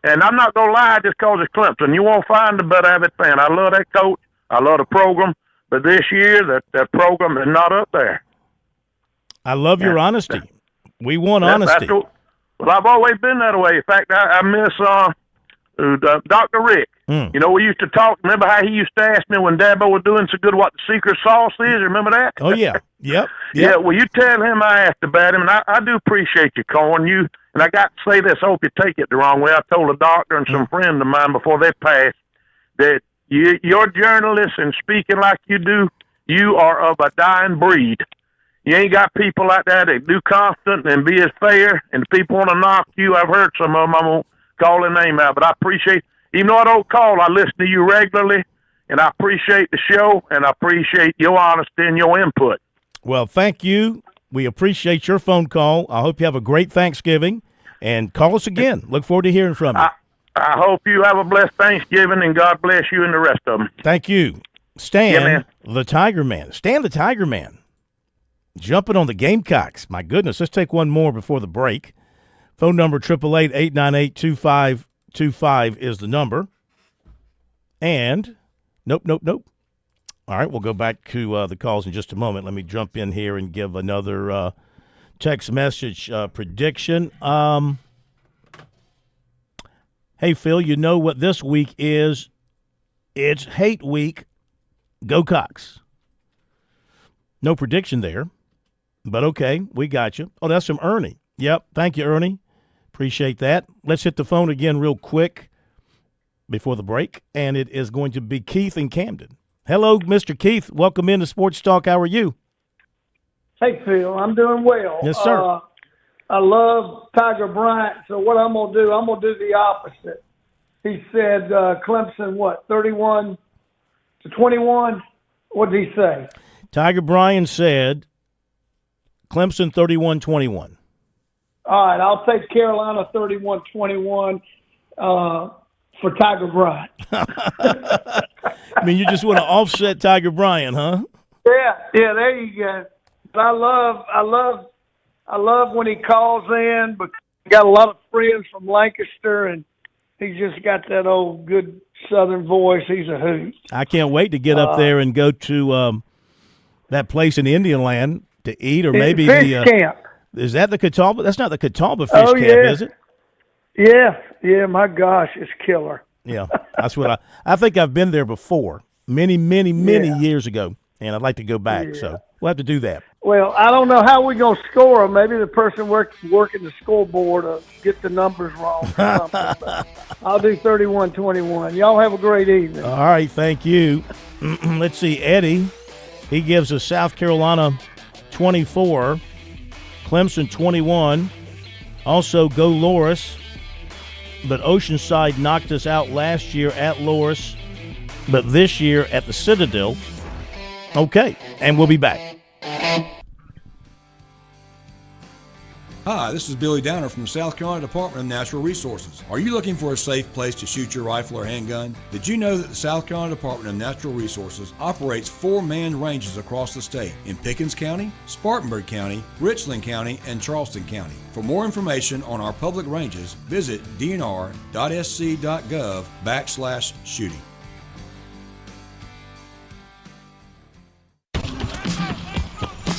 S3: And I'm not going to lie just because it's Clemson. You won't find a better Abbott fan. I love that coach. I love the program. But this year, that program is not up there.
S14: I love your honesty. We want honesty.
S3: Well, I've always been that way. In fact, I miss Dr. Rick. You know, we used to talk. Remember how he used to ask me when Dabo was doing so good what the secret sauce is? Remember that?
S14: Oh, yeah. Yep.
S3: Yeah, well, you tell him I asked about him, and I do appreciate you, Corn. And I got to say this. I hope you take it the wrong way. I told a doctor and some friends of mine before they passed that your journalist and speaking like you do, you are of a dying breed. You ain't got people like that do constant and be as fair, and people want to knock you. I've heard some of them. I won't call their name out, but I appreciate, even though I don't call, I listen to you regularly, and I appreciate the show, and I appreciate your honesty and your input.
S14: Well, thank you. We appreciate your phone call. I hope you have a great Thanksgiving, and call us again. Look forward to hearing from you.
S3: I hope you have a blessed Thanksgiving, and God bless you and the rest of them.
S14: Thank you. Stan, the Tiger Man. Stan, the Tiger Man. Jumping on the Gamecocks. My goodness, let's take one more before the break. Phone number 888-898-2525 is the number. And, nope. All right, we'll go back to the calls in just a moment. Let me jump in here and give another text message prediction. Hey, Phil, you know what this week is? It's Hate Week. Go Cox. No prediction there, but okay, we got you. Oh, that's from Ernie. Yep, thank you, Ernie. Appreciate that. Let's hit the phone again real quick before the break, and it is going to be Keith in Camden. Hello, Mr. Keith. Welcome into Sports Talk. How are you?
S4: Hey, Phil. I'm doing well.
S14: Yes, sir.
S4: I love Tiger Bryant, so what I'm going to do, I'm going to do the opposite. He said Clemson, 31-21? What did he say?
S14: Tiger Bryant said Clemson 31-21.
S4: All right, I'll take Carolina 31-21 for Tiger Bryant.
S14: I mean, you just want to offset Tiger Bryant, huh?
S4: Yeah, there you go. But I love when he calls in, but he got a lot of friends from Lancaster, and he's just got that old good Southern voice. He's a hoot.
S14: I can't wait to get up there and go to that place in Indian Land to eat, or maybe
S4: Fish Camp.
S14: Is that the Catawba? That's not the Catawba Fish Camp, is it?
S4: Yeah, my gosh, it's killer.
S14: Yeah, that's what I think I've been there before, many years ago, and I'd like to go back, so we'll have to do that.
S4: Well, I don't know how we're going to score them. Maybe the person working the scoreboard will get the numbers wrong or something. I'll do 31-21. Y'all have a great evening.
S14: All right, thank you. Let's see, Eddie, he gives us South Carolina 24, Clemson 21, also go Loris, but Oceanside knocked us out last year at Loris, but this year at the Citadel. Okay, and we'll be back.
S7: Hi, this is Billy Downer from the South Carolina Department of Natural Resources. Are you looking for a safe place to shoot your rifle or handgun? Did you know that the South Carolina Department of Natural Resources operates 4 manned ranges across the state in Pickens County, Spartanburg County, Richland County, and Charleston County? For more information on our public ranges, visit dnr.sc.gov/shooting.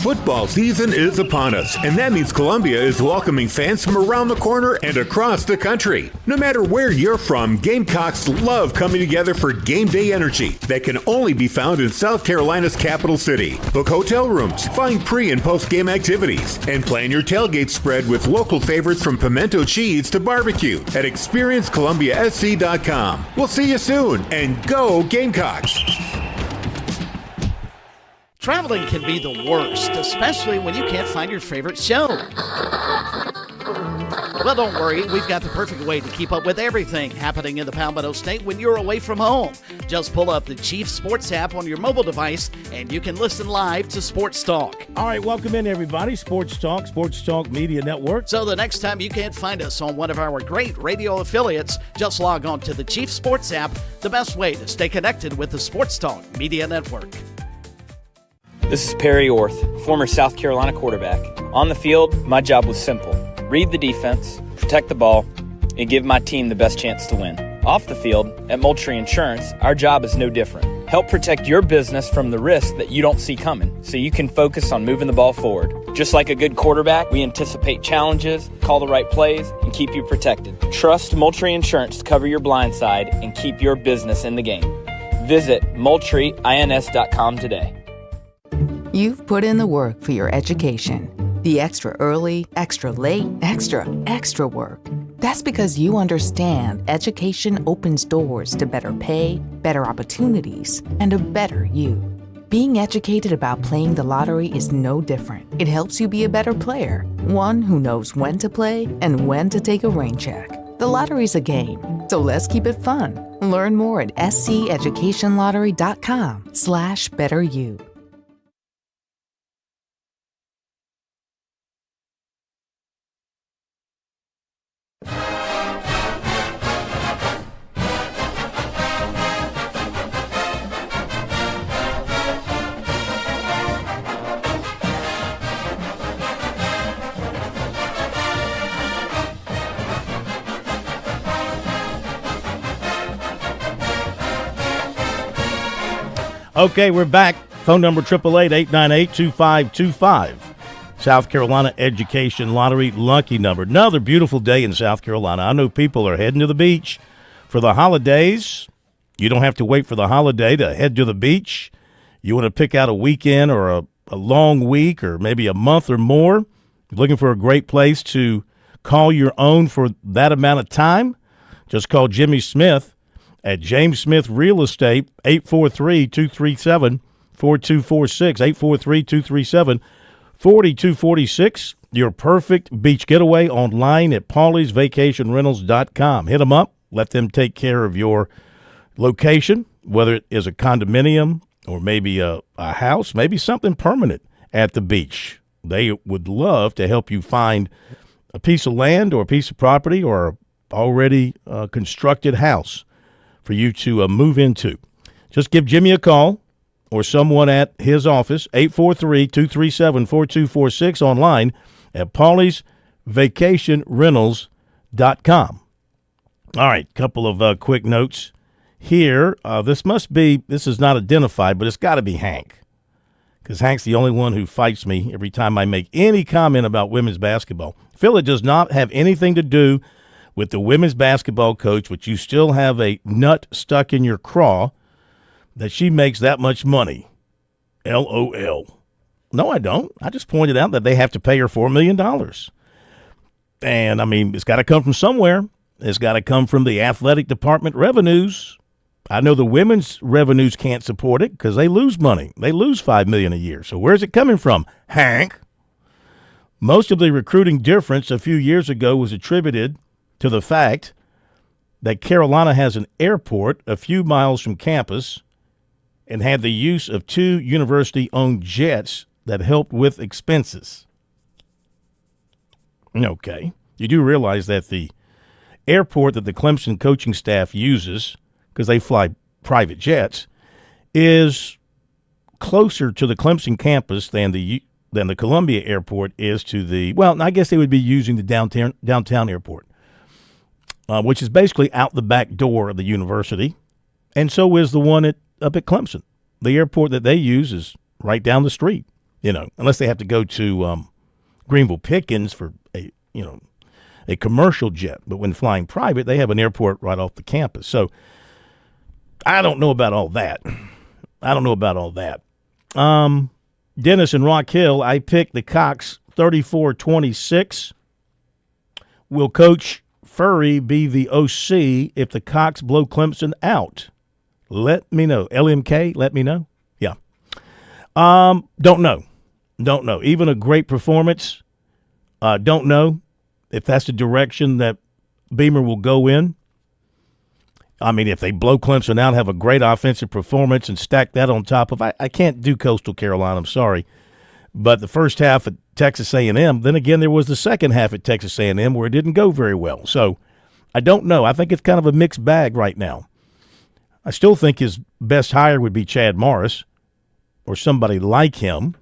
S8: Football season is upon us, and that means Columbia is welcoming fans from around the corner and across the country. No matter where you're from, Gamecocks love coming together for game day energy that can only be found in South Carolina's capital city. Book hotel rooms, find pre- and post-game activities, and plan your tailgate spread with local favorites from pimento cheese to barbecue at experiencecolumbiasc.com. We'll see you soon, and go Gamecocks!
S23: Traveling can be the worst, especially when you can't find your favorite show. Well, don't worry. We've got the perfect way to keep up with everything happening in the Palmetto State when you're away from home. Just pull up the Chief Sports app on your mobile device, and you can listen live to Sports Talk.
S14: All right, welcome in, everybody. Sports Talk Media Network.
S23: So the next time you can't find us on one of our great radio affiliates, just log on to the Chief Sports app, the best way to stay connected with the Sports Talk Media Network.
S24: This is Perry Orth, former South Carolina quarterback. On the field, my job was simple. Read the defense, protect the ball, and give my team the best chance to win. Off the field, at Moultrie Insurance, our job is no different. Help protect your business from the risks that you don't see coming, so you can focus on moving the ball forward. Just like a good quarterback, we anticipate challenges, call the right plays, and keep you protected. Trust Moultrie Insurance to cover your blind side and keep your business in the game. Visit MoultrieINS.com today.
S25: You've put in the work for your education. The extra early, extra late, extra work. That's because you understand education opens doors to better pay, better opportunities, and a better you. Being educated about playing the lottery is no different. It helps you be a better player, one who knows when to play and when to take a rain check. The lottery's a game, so let's keep it fun. Learn more at sceducationlottery.com/betteryou.
S14: Okay, we're back. Phone number 888-898-2525. South Carolina Education Lottery lucky number. Another beautiful day in South Carolina. I know people are heading to the beach for the holidays. You don't have to wait for the holiday to head to the beach. You want to pick out a weekend or a long week or maybe a month or more. You're looking for a great place to call your own for that amount of time? Just call Jimmy Smith at James Smith Real Estate, 843-237-4246, 843-237-4246. Your perfect beach getaway online at pauliesvacationrentals.com. Hit them up. Let them take care of your location, whether it is a condominium or maybe a house, maybe something permanent at the beach. They would love to help you find a piece of land or a piece of property or a already constructed house for you to move into. Just give Jimmy a call or someone at his office, 843-237-4246, online at pauliesvacationrentals.com. All right, couple of quick notes here. This is not identified, but it's got to be Hank, because Hank's the only one who fights me every time I make any comment about women's basketball. Phil, it does not have anything to do with the women's basketball coach, which you still have a nut stuck in your craw, that she makes that much money. LOL. No, I don't. I just pointed out that they have to pay her $4 million. And, I mean, it's got to come from somewhere. It's got to come from the athletic department revenues. I know the women's revenues can't support it because they lose money. They lose $5 million a year. So where's it coming from, Hank? Most of the recruiting difference a few years ago was attributed to the fact that Carolina has an airport a few miles from campus and had the use of 2 university-owned jets that helped with expenses. Okay. You do realize that the airport that the Clemson coaching staff uses, because they fly private jets, is closer to the Clemson campus than the Columbia airport is to the, well, I guess they would be using the downtown airport, which is basically out the back door of the university, and so is the one up at Clemson. The airport that they use is right down the street, unless they have to go to Greenville Pickens for a commercial jet. But when flying private, they have an airport right off the campus. So I don't know about all that. Dennis in Rock Hill, I picked the Cox 34-26. Will Coach Furry be the OC if the Cox blow Clemson out? Let me know. LMK, let me know. Yeah. Don't know. Even a great performance, don't know if that's the direction that Beamer will go in. I mean, if they blow Clemson out, have a great offensive performance, and stack that on top of – I can't do Coastal Carolina, I'm sorry. But the first half at Texas A&M, then again there was the second half at Texas A&M where it didn't go very well. So I don't know. I think it's kind of a mixed bag right now. I still think his best hire would be Chad Morris or somebody like him.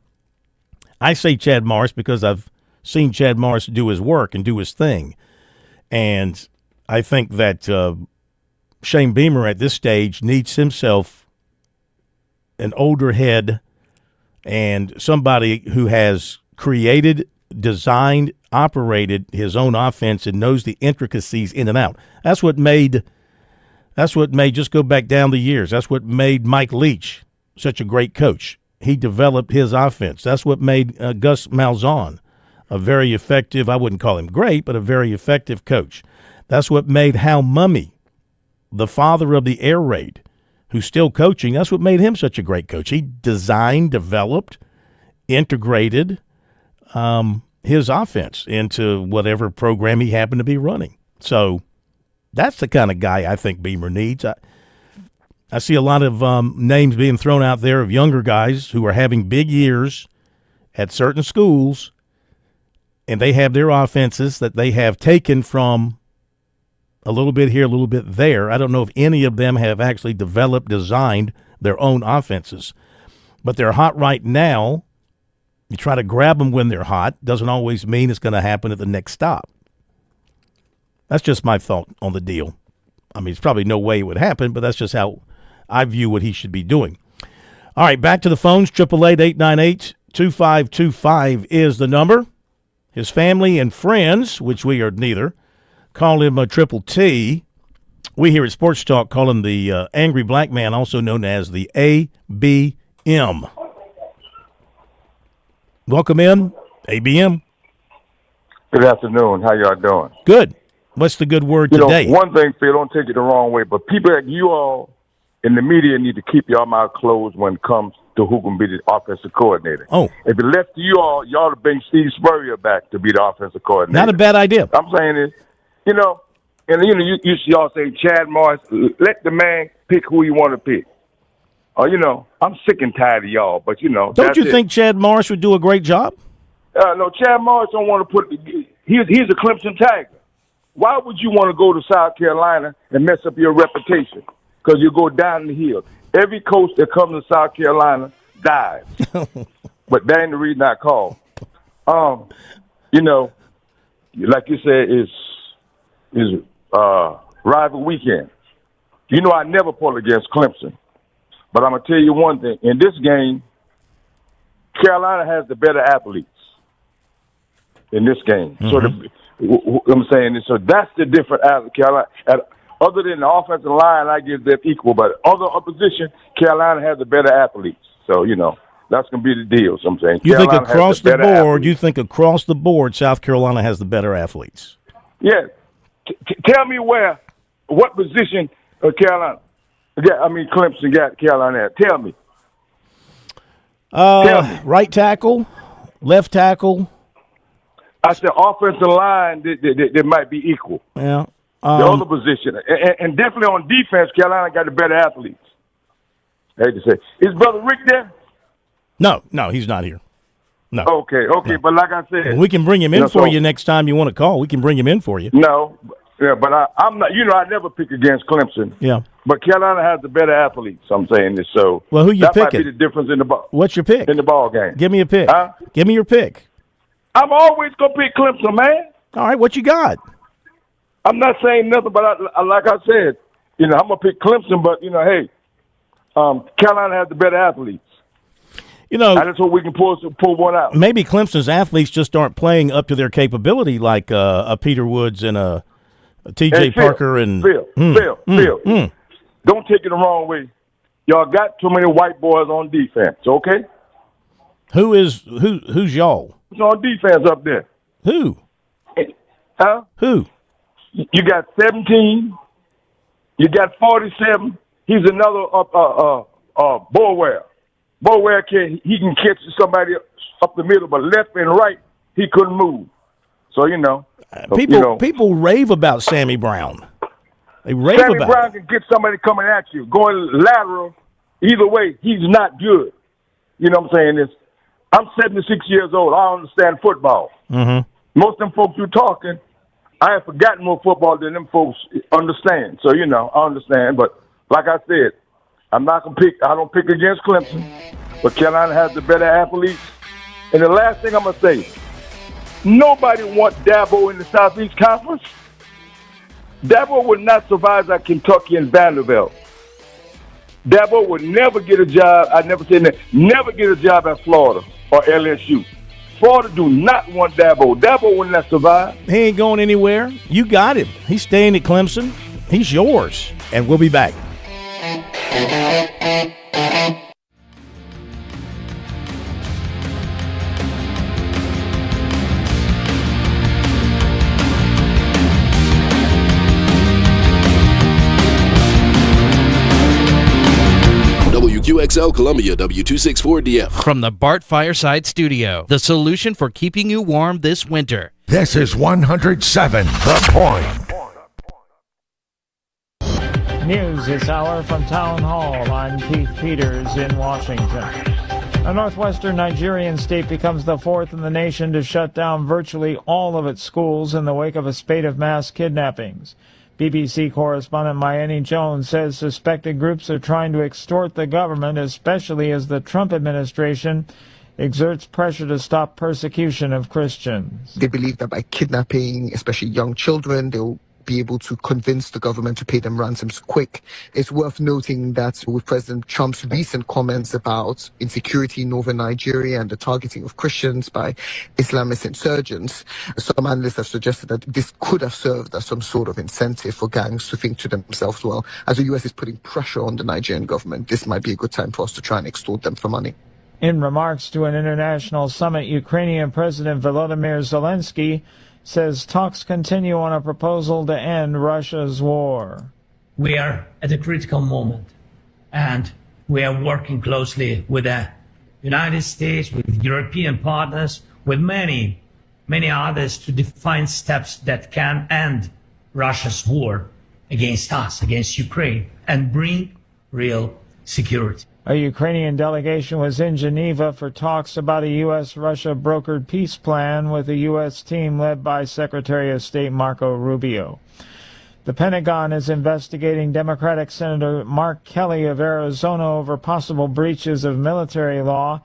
S14: I say Chad Morris because I've seen Chad Morris do his work and do his thing. And I think that Shane Beamer at this stage needs himself an older head and somebody who has created, designed, operated his own offense and knows the intricacies in and out. That's what made just go back down the years. That's what made Mike Leach such a great coach. He developed his offense. That's what made Gus Malzahn a very effective, I wouldn't call him great, but a very effective coach. That's what made Hal Mumme, the father of the air raid, who's still coaching, that's what made him such a great coach. He designed, developed, integrated his offense into whatever program he happened to be running. So that's the kind of guy I think Beamer needs. I see a lot of names being thrown out there of younger guys who are having big years at certain schools, and they have their offenses that they have taken from a little bit here, a little bit there. I don't know if any of them have actually developed, designed their own offenses. But they're hot right now. You try to grab them when they're hot. Doesn't always mean it's going to happen at the next stop. That's just my thought on the deal. I mean, there's probably no way it would happen, but that's just how I view what he should be doing. All right, back to the phones. 888-898-2525 is the number. His family and friends, which we are neither, call him a Triple T. We here at Sports Talk call him the Angry Black Man, also known as the ABM. Welcome in, ABM.
S9: Good afternoon. How y'all doing?
S14: Good. What's the good word today?
S9: One thing, Phil, don't take it the wrong way, but people like you all in the media need to keep your mouth closed when it comes to who can be the offensive coordinator.
S14: Oh.
S9: If it left to you all, y'all to bring Steve Spurrier back to be the offensive coordinator.
S14: Not a bad idea.
S9: I'm saying is, you all say Chad Morris, let the man pick who you want to pick. I'm sick and tired of y'all, but
S14: Don't you think Chad Morris would do a great job?
S9: No, Chad Morris don't want to put he's a Clemson Tiger. Why would you want to go to South Carolina and mess up your reputation? Because you go down the hill. Every coach that comes to South Carolina dies. But that ain't the reason I called. You know, like you said, is rival weekend. You know, I never pull against Clemson. But I'm going to tell you one thing. In this game, Carolina has the better athletes in this game. So I'm saying, so that's the difference. Carolina, other than the offensive line, I give them equal. But other opposition, Carolina has the better athletes. So, you know, that's going to be the deal. So I'm saying,
S14: you
S9: Carolina
S14: think across the board, South Carolina has the better athletes?
S9: Yeah. Tell me what position Carolina, Clemson got Carolina at. Tell me.
S14: Right tackle, left tackle.
S9: I said offensive line, they might be equal.
S14: Yeah.
S9: The other position. And definitely on defense, Carolina got the better athletes. I hate to say. Is Brother Rick there?
S14: No, he's not here. No.
S9: Okay. No. But like I said.
S14: We can bring him in for you next time you want to call. We can bring him in for you.
S9: No. Yeah, but I'm not, I never pick against Clemson.
S14: Yeah.
S9: But Carolina has the better athletes, I'm saying this. So
S14: well, who you
S9: that
S14: picking?
S9: Might be the difference in the ball.
S14: What's your pick?
S9: In the ball game.
S14: Give me a pick.
S9: Huh?
S14: Give me your pick.
S9: I'm always going to pick Clemson, man.
S14: All right, what you got?
S9: I'm not saying nothing, but like I said, I'm going to pick Clemson, but, hey, Carolina has the better athletes. And that's what we can pull one out.
S14: Maybe Clemson's athletes just aren't playing up to their capability like a Peter Woods and a T.J. Parker and
S9: Phil. Don't take it the wrong way. Y'all got too many white boys on defense, okay?
S14: Who's y'all?
S9: Who's on defense up there?
S14: Who?
S9: Huh?
S14: Who?
S9: You got 17. You got 47. He's another Boulware. Boulware he can catch somebody up the middle, but left and right he couldn't move. So
S14: people rave about Sammy Brown. They rave
S9: Sammy
S14: about
S9: Brown can get somebody coming at you, going lateral. Either way, he's not good. You know what I'm saying? I'm 76 years old. I understand football.
S14: Mm-hmm.
S9: Most of them folks you talking, I have forgotten more football than them folks understand. So, I understand. But like I said, I'm not going to pick. I don't pick against Clemson. But Carolina has the better athletes. And the last thing I'm going to say, nobody wants Dabo in the Southeast Conference. Dabo would not survive at Kentucky and Vanderbilt. Dabo would never get a job. I never said that. Never get a job at Florida or LSU. Florida do not want Dabo. Dabo will not survive.
S14: He ain't going anywhere. You got him. He's staying at Clemson. He's yours. And we'll be back.
S10: WQXL Columbia, W264DF.
S12: From the Bart Fireside Studio, the solution for keeping you warm this winter.
S13: This is 107 The Point.
S1: News this hour from Town Hall. I'm Keith Peters in Washington. A northwestern Nigerian state becomes the fourth in the nation to shut down virtually all of its schools in the wake of a spate of mass kidnappings. BBC correspondent Mayeni Jones says suspected groups are trying to extort the government, especially as the Trump administration exerts pressure to stop persecution of Christians.
S15: They believe that by kidnapping, especially young children, they'll be able to convince the government to pay them ransoms quick. It's worth noting that with President Trump's recent comments about insecurity in northern Nigeria and the targeting of Christians by Islamist insurgents, some analysts have suggested that this could have served as some sort of incentive for gangs to think to themselves, well, as the U.S. is putting pressure on the Nigerian government, this might be a good time for us to try and extort them for money.
S1: In remarks to an international summit, Ukrainian President Volodymyr Zelensky says talks continue on a proposal to end Russia's war.
S16: We are at a critical moment, and we are working closely with the United States, with European partners, with many others to define steps that can end Russia's war against us, against Ukraine, and bring real security.
S1: A Ukrainian delegation was in Geneva for talks about a U.S.-Russia brokered peace plan with a U.S. team led by Secretary of State Marco Rubio. The Pentagon is investigating Democratic Senator Mark Kelly of Arizona over possible breaches of military law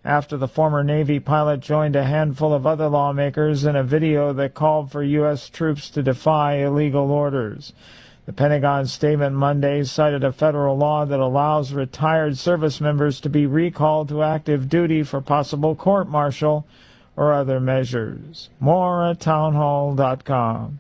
S1: after the former Navy pilot joined a handful of other lawmakers in a video that called for U.S. troops to defy illegal orders. The Pentagon statement Monday cited a federal law that allows retired service members to be recalled to active duty for possible court-martial or other measures. More at townhall.com.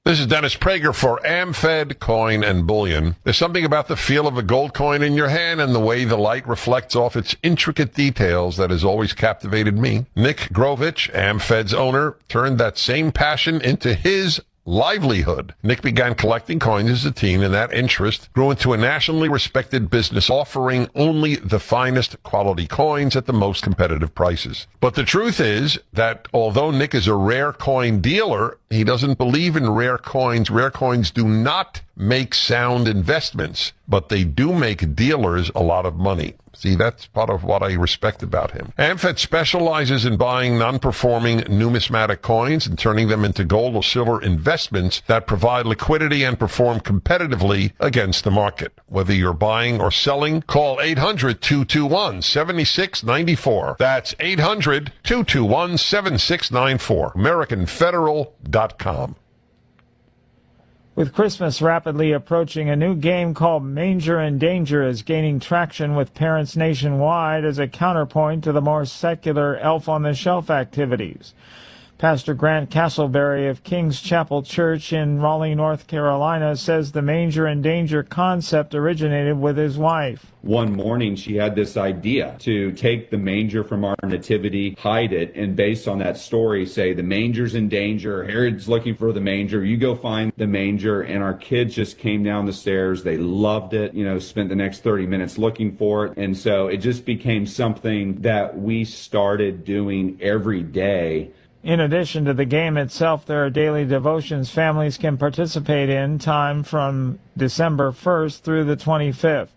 S5: This is Dennis Prager for AmFed Coin and Bullion. There's something about the feel of a gold coin in your hand and the way the light reflects off its intricate details that has always captivated me. Nick Grovich, AmFed's owner, turned that same passion into his livelihood. Nick began collecting coins as a teen, and that interest grew into a nationally respected business offering only the finest quality coins at the most competitive prices. But the truth is that although Nick is a rare coin dealer, he doesn't believe in rare coins. Rare coins do not make sound investments, but they do make dealers a lot of money. See, that's part of what I respect about him. AmFed specializes in buying non-performing numismatic coins and turning them into gold or silver investments that provide liquidity and perform competitively against the market. Whether you're buying or selling, call 800-221-7694. That's 800-221-7694. AmericanFederal.com.
S1: With Christmas rapidly approaching, a new game called Manger and Danger is gaining traction with parents nationwide as a counterpoint to the more secular elf-on-the-shelf activities. Pastor Grant Castleberry of King's Chapel Church in Raleigh, North Carolina, says the Manger and Danger concept originated with his wife.
S6: One morning, she had this idea to take the manger from our nativity, hide it, and based on that story, say the manger's in danger, Herod's looking for the manger, you go find the manger, and our kids just came down the stairs. They loved it, spent the next 30 minutes looking for it, and so it just became something that we started doing every day.
S1: In addition to the game itself, there are daily devotions families can participate in, timed from December 1st through the 25th.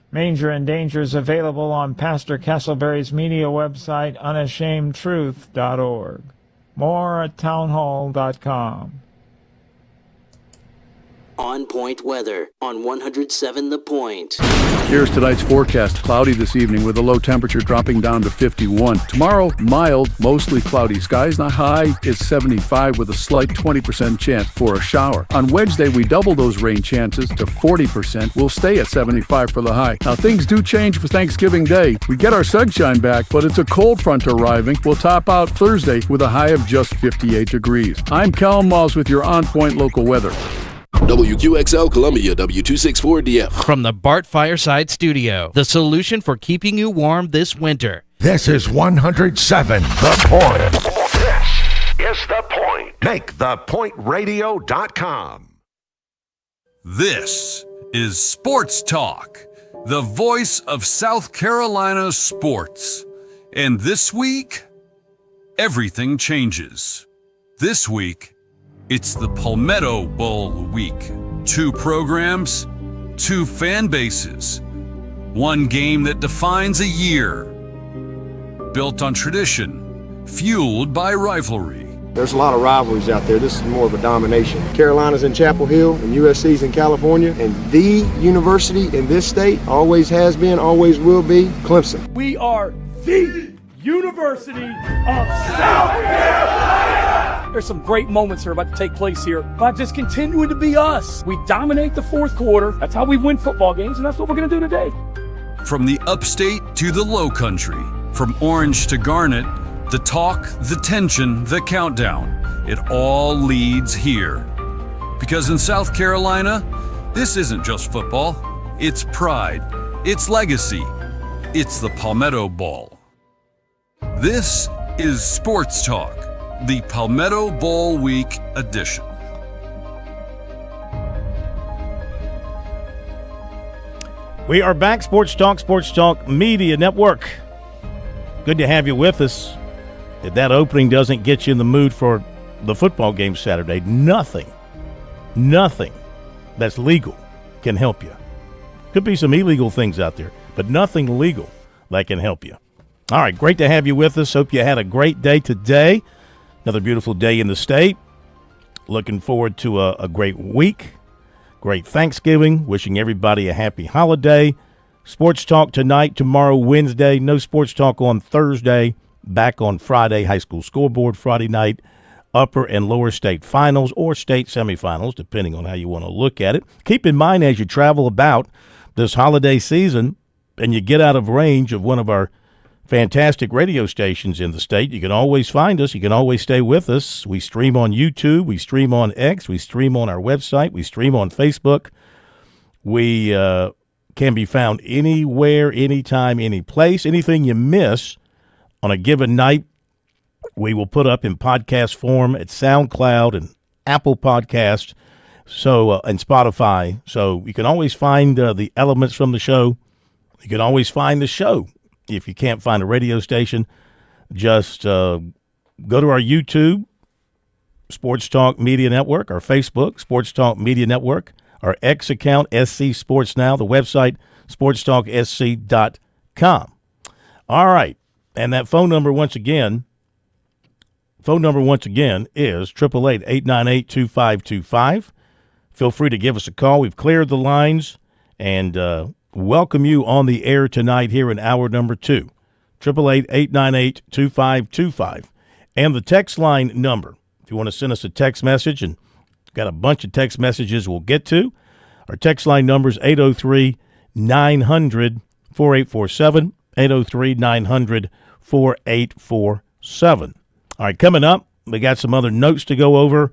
S1: Manger and Danger is available on Pastor Castleberry's media website, unashamedtruth.org. More at townhall.com.
S11: On Point weather on 107 The Point.
S17: Here's tonight's forecast. Cloudy this evening with a low temperature dropping down to 51. Tomorrow, mild, mostly cloudy skies. Not high is 75 with a slight 20% chance for a shower. On Wednesday, we double those rain chances to 40%. We'll stay at 75 for the high. Now, things do change for Thanksgiving Day. We get our sunshine back, but it's a cold front arriving. We'll top out Thursday with a high of just 58 degrees. I'm Cal Malls with your On Point local weather.
S10: WQXL Columbia, W264DF.
S12: From the Bart Fireside Studio, the solution for keeping you warm this winter.
S13: This is 107 The Point. This is The Point. Make thepointradio.com.
S18: This is Sports Talk, the voice of South Carolina sports. And this week, everything changes. This week, it's the Palmetto Bowl week. 2 programs, 2 fan bases, 1 game that defines a year. Built on tradition, fueled by rivalry.
S26: There's a lot of rivalries out there. This is more of a domination. Carolina's in Chapel Hill and USC's in California. And the university in this state always has been, always will be, Clemson.
S27: We are the University of South Carolina! There's some great moments that are about to take place here by just continuing to be us. We dominate the fourth quarter. That's how we win football games, and that's what we're going to do today.
S18: From the upstate to the low country, from orange to garnet, the talk, the tension, the countdown, it all leads here. Because in South Carolina, this isn't just football. It's pride. It's legacy. It's the Palmetto Bowl. This is Sports Talk, the Palmetto Bowl Week edition.
S14: We are back. Sports Talk Media Network. Good to have you with us. If that opening doesn't get you in the mood for the football game Saturday, nothing that's legal can help you. Could be some illegal things out there, but nothing legal that can help you. All right, great to have you with us. Hope you had a great day today. Another beautiful day in the state. Looking forward to a great week, great Thanksgiving. Wishing everybody a happy holiday. Sports Talk tonight, tomorrow, Wednesday. No Sports Talk on Thursday. Back on Friday, high school scoreboard Friday night. Upper and lower state finals or state semifinals, depending on how you want to look at it. Keep in mind as you travel about this holiday season and you get out of range of one of our fantastic radio stations in the state, you can always find us. You can always stay with us. We stream on YouTube. We stream on X. We stream on our website. We stream on Facebook. We can be found anywhere, anytime, any place. Anything you miss on a given night, we will put up in podcast form at SoundCloud and Apple Podcasts, and Spotify. So you can always find the elements from the show. You can always find the show. If you can't find a radio station, just go to our YouTube, Sports Talk Media Network, our Facebook, Sports Talk Media Network, our X account, SC Sports Now, the website, sportstalksc.com. All right. And that phone number once again is 888-898-2525. Feel free to give us a call. We've cleared the lines and welcome you on the air tonight here in hour number 2. 888-898-2525. And the text line number, if you want to send us a text message, and got a bunch of text messages we'll get to, our text line number is 803-900-4847, 803-900-4847. All right, coming up, we got some other notes to go over.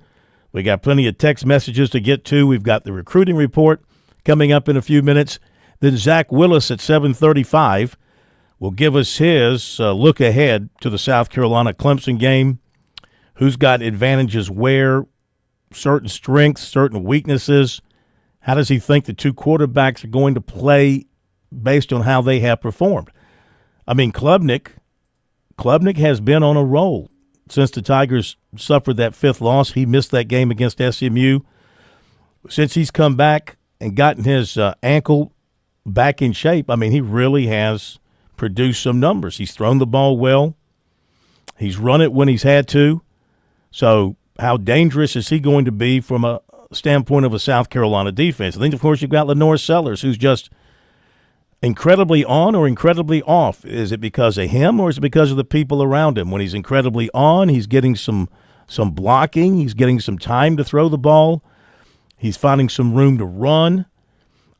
S14: We got plenty of text messages to get to. We've got the recruiting report coming up in a few minutes. Then Zach Willis at 7:35 will give us his look ahead to the South Carolina-Clemson game. Who's got advantages where, certain strengths, certain weaknesses. How does he think the two quarterbacks are going to play based on how they have performed? I mean, Klubnik has been on a roll since the Tigers suffered that 5th loss. He missed that game against SMU. Since he's come back and gotten his ankle back in shape, I mean, he really has produced some numbers. He's thrown the ball well. He's run it when he's had to. So how dangerous is he going to be from a standpoint of a South Carolina defense? I think, of course, you've got Lenore Sellers, who's just incredibly on or incredibly off. Is it because of him or is it because of the people around him? When he's incredibly on, he's getting some blocking. He's getting some time to throw the ball. He's finding some room to run.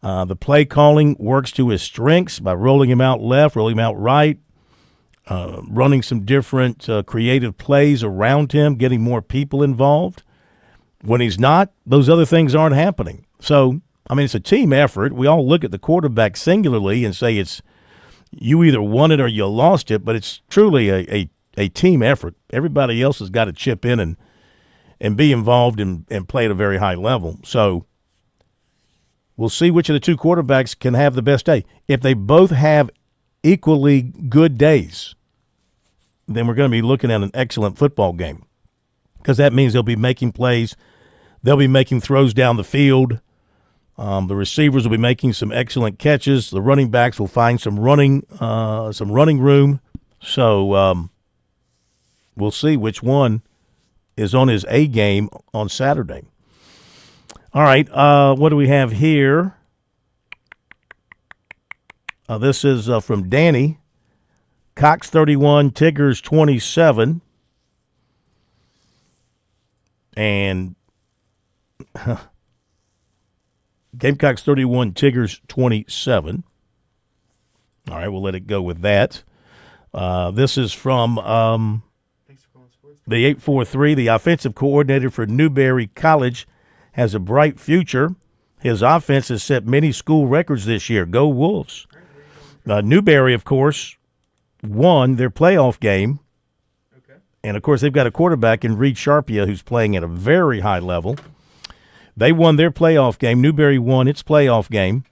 S14: The play calling works to his strengths by rolling him out left, rolling him out right, running some different creative plays around him, getting more people involved. When he's not, those other things aren't happening. So, I mean, it's a team effort. We all look at the quarterback singularly and say it's you either won it or you lost it, but it's truly a team effort. Everybody else has got to chip in and be involved and play at a very high level. So we'll see which of the two quarterbacks can have the best day. If they both have equally good days, then we're going to be looking at an excellent football game because that means they'll be making plays. They'll be making throws down the field. The receivers will be making some excellent catches. The running backs will find some running room. So we'll see which one is on his A game on Saturday. All right, what do we have here? This is from Danny. Cox 31, Tigers 27. And Gamecocks 31, Tigers 27. All right, we'll let it go with that. This is from the 843. The offensive coordinator for Newberry College has a bright future. His offense has set many school records this year. Go Wolves. Newberry, of course, won their playoff game. Okay. And, of course, they've got a quarterback in Reed Sharpia who's playing at a very high level. They won their playoff game. Newberry won its playoff game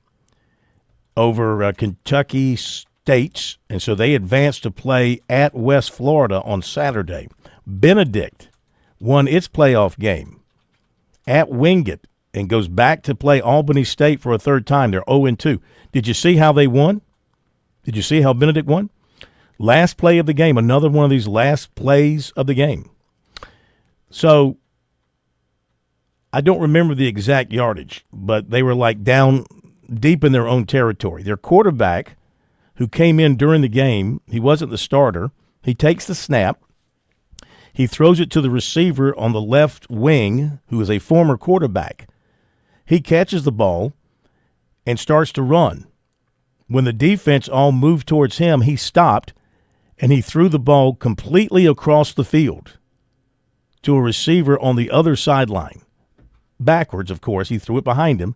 S14: over Kentucky State, and so they advanced to play at West Florida on Saturday. Benedict won its playoff game at Wingate and goes back to play Albany State for a third time. They're 0-2. Did you see how they won? Did you see how Benedict won? Last play of the game, another one of these last plays of the game. So I don't remember the exact yardage, but they were like down deep in their own territory. Their quarterback, who came in during the game, he wasn't the starter. He takes the snap. He throws it to the receiver on the left wing, who is a former quarterback. He catches the ball and starts to run. When the defense all moved towards him, he stopped, and he threw the ball completely across the field to a receiver on the other sideline. Backwards, of course. He threw it behind him.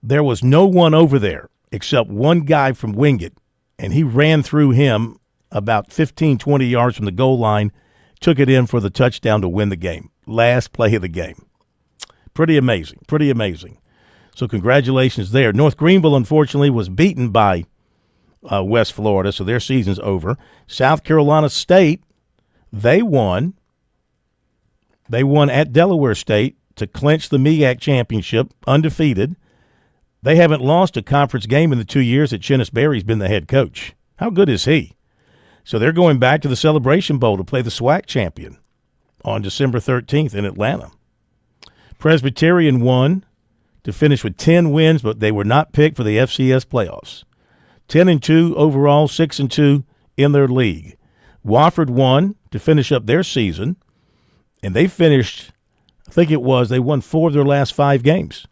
S14: There was no one over there except one guy from Wingate, and he ran through him about 15, 20 yards from the goal line, took it in for the touchdown to win the game. Last play of the game. Pretty amazing, pretty amazing. So congratulations there. North Greenville, unfortunately, was beaten by West Florida, so their season's over. South Carolina State, they won. They won at Delaware State to clinch the MEAC championship, undefeated. They haven't lost a conference game in the 2 years that Chennis Berry's been the head coach. How good is he? So they're going back to the Celebration Bowl to play the SWAC champion on December 13th in Atlanta. Presbyterian won to finish with 10 wins, but they were not picked for the FCS playoffs. 10-2 overall, 6-2 in their league. Wofford won to finish up their season, and they finished, I think it was, they won 4 of their last 5 games.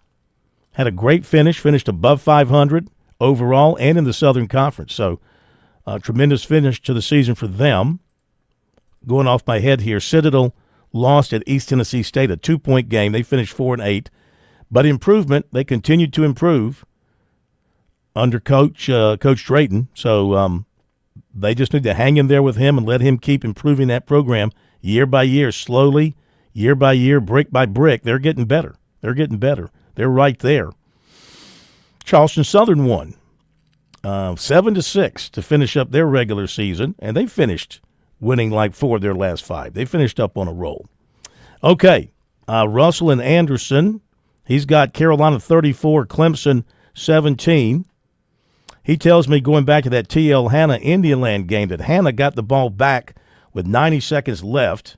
S14: Had a great finish, finished above 500 overall and in the Southern Conference. So a tremendous finish to the season for them. Going off my head here, Citadel lost at East Tennessee State, a 2-point game. They finished 4-8. But improvement, they continued to improve under Coach Drayton. So they just need to hang in there with him and let him keep improving that program year by year, slowly, year by year, brick by brick. They're getting better. They're getting better. They're right there. Charleston Southern won 7-6 to finish up their regular season, and they finished winning like 4 of their last 5. They finished up on a roll. Okay, Russell and Anderson. He's got Carolina 34, Clemson 17. He tells me, going back to that T.L. Hanna Indianland game, that Hanna got the ball back with 90 seconds left.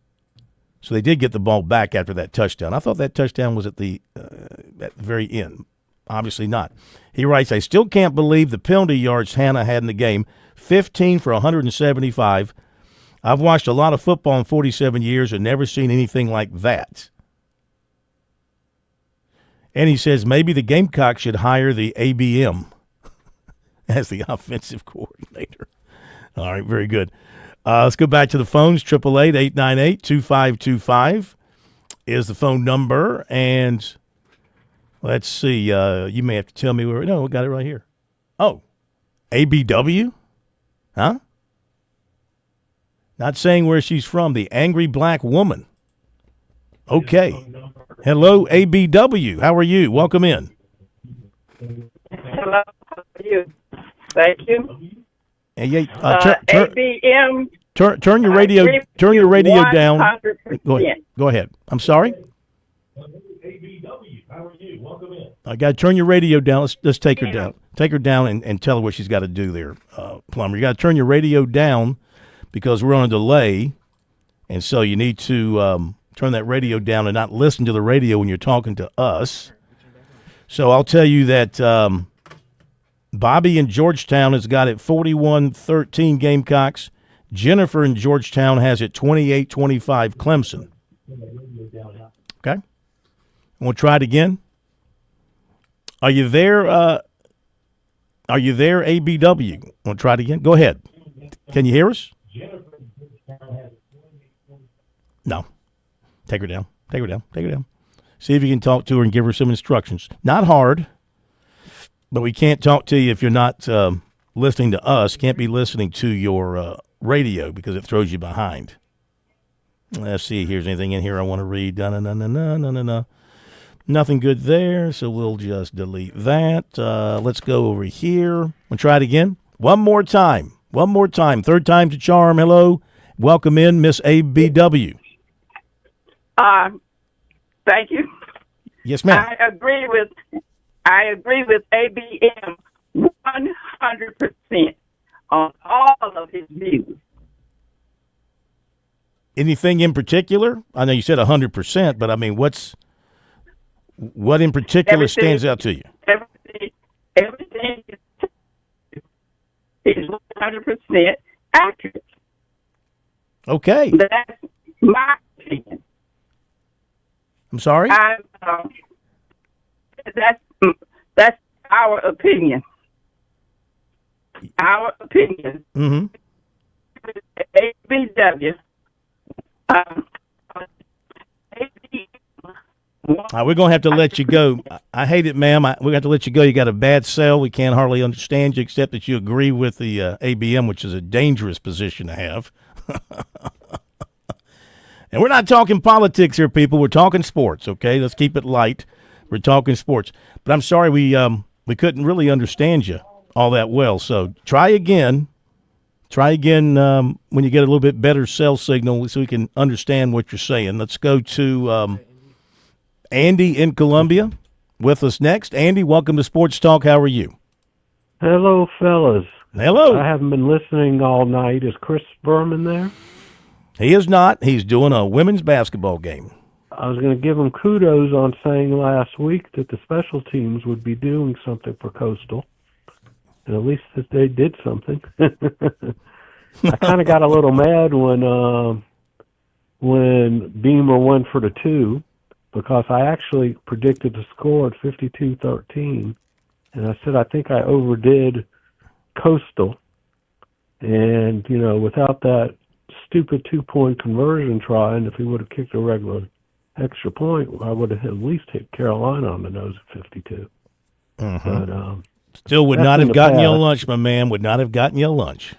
S14: So they did get the ball back after that touchdown. I thought that touchdown was at the very end. Obviously not. He writes, I still can't believe the penalty yards Hanna had in the game, 15 for 175. I've watched a lot of football in 47 years and never seen anything like that. And he says maybe the Gamecocks should hire the ABM as the offensive coordinator. All right, very good. Let's go back to the phones. 888-898-2525 is the phone number. And let's see. You may have to tell me where. No, we got it right here. Oh, ABW? Huh? Not saying where she's from. The Angry Black Woman. Okay. Hello, ABW. How are you? Welcome in.
S2: Hello. How are you? Thank you.
S14: ABM. Turn your radio. Turn your radio down. 100%. Go ahead. I'm sorry. ABW. How are you? Welcome in. I got to turn your radio down. Let's take her down. Take her down and tell her what she's got to do there, Plumber. You got to turn your radio down because we're on a delay, and so you need to turn that radio down and not listen to the radio when you're talking to us. So I'll tell you that Bobby in Georgetown has got it 41-13 Gamecocks. Jennifer in Georgetown has it 28-25 Clemson. Okay. Want to try it again? Are you there? Are you there, ABW? Want to try it again? Go ahead. Can you hear us? No. Take her down. Take her down. Take her down. See if you can talk to her and give her some instructions. Not hard, but we can't talk to you if you're not listening to us. Can't be listening to your radio because it throws you behind. Let's see. Here's anything in here I want to read. No. Nothing good there, so we'll just delete that. Let's go over here. We'll try it again. One more time. One more time. Third time's a charm. Hello. Welcome in, Miss ABW.
S2: Thank you.
S14: Yes, ma'am.
S2: I agree with ABM 100% on all of his views.
S14: Anything in particular? I know you said 100%, but I mean, what in particular stands out to you?
S2: Everything is 100% accurate.
S14: Okay.
S2: That's my opinion.
S14: I'm sorry?
S2: That's our opinion. Our opinion.
S14: Mm-hmm.
S2: ABW.
S14: We're going to have to let you go. I hate it, ma'am. We're going to have to let you go. You got a bad cell. We can't hardly understand you except that you agree with the ABM, which is a dangerous position to have. And we're not talking politics here, people. We're talking sports, okay? Let's keep it light. We're talking sports. But I'm sorry we couldn't really understand you all that well. So try again. Try again when you get a little bit better cell signal so we can understand what you're saying. Let's go to Andy in Columbia with us next. Andy, welcome to Sports Talk. How are you?
S3: Hello, fellas.
S14: Hello.
S3: I haven't been listening all night. Is Chris Berman there?
S14: He is not. He's doing a women's basketball game.
S3: I was going to give him kudos on saying last week that the special teams would be doing something for Coastal. And at least that they did something. I kind of got a little mad when Beamer went for the 2 because I actually predicted the score at 52-13. And I said I think I overdid Coastal. And, you know, without that stupid 2-point conversion try, and if he would have kicked a regular extra point, I would have at least hit Carolina on the nose at 52.
S14: Mm-hmm.
S3: But,
S14: still would not have gotten you a lunch, my man. Would not have gotten you a lunch.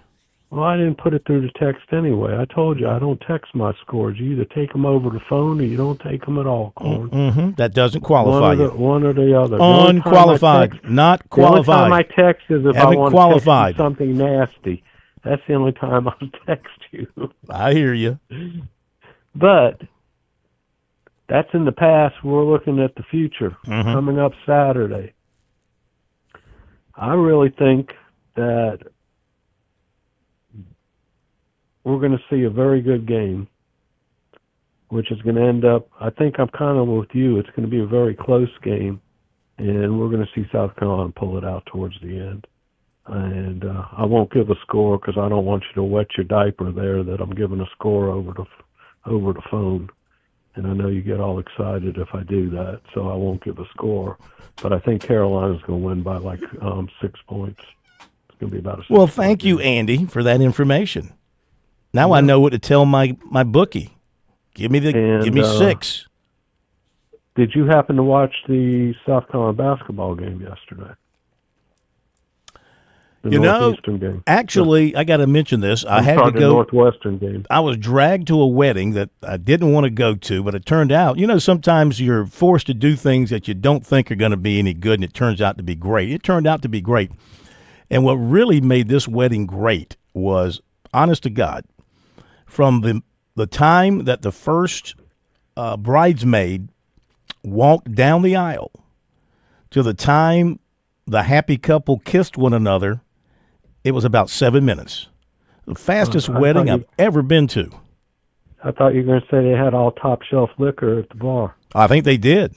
S3: Well, I didn't put it through the text anyway. I told you I don't text my scores. You either take them over the phone or you don't take them at all, Corn.
S14: Mm-hmm. That doesn't qualify you.
S3: One or the other.
S14: Unqualified. Not qualified.
S3: The only time I text is if I want to text you something nasty. That's the only time I'll text you.
S14: I hear you.
S3: But that's in the past. We're looking at the future.
S14: Mm-hmm.
S3: Coming up Saturday. I really think that we're going to see a very good game, which is going to end up, I think I'm kind of with you, it's going to be a very close game, and we're going to see South Carolina pull it out towards the end. And I won't give a score because I don't want you to wet your diaper there that I'm giving a score over the phone. And I know you get all excited if I do that, so I won't give a score. But I think Carolina's going to win by like 6 points. It's going to be about a 6
S14: Well, thank you, Andy, for that information. Now I know what to tell my bookie. Give me 6.
S3: Did you happen to watch the South Carolina basketball game yesterday? The Northeastern game.
S14: Actually, I got to mention this. I had to go.
S3: The Northwestern game.
S14: I was dragged to a wedding that I didn't want to go to, but it turned out, sometimes you're forced to do things that you don't think are going to be any good, and it turns out to be great. It turned out to be great. And what really made this wedding great was, honest to God, from the time that the first bridesmaid walked down the aisle to the time the happy couple kissed one another, it was about 7 minutes. The fastest wedding I've ever been to.
S3: I thought you were going to say they had all top shelf liquor at the bar.
S14: I think they did.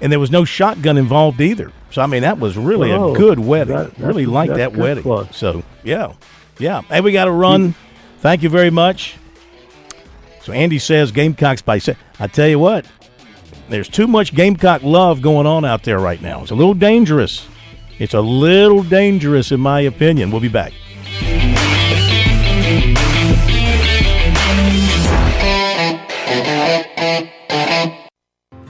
S14: And there was no shotgun involved either. So, I mean, that was really a good wedding. Really liked that wedding.
S3: Plus.
S14: So, yeah. Hey, we got to run. Thank you very much. So, Andy says Gamecocks by 7. I tell you what, there's too much Gamecock love going on out there right now. It's a little dangerous. It's a little dangerous, in my opinion. We'll be back.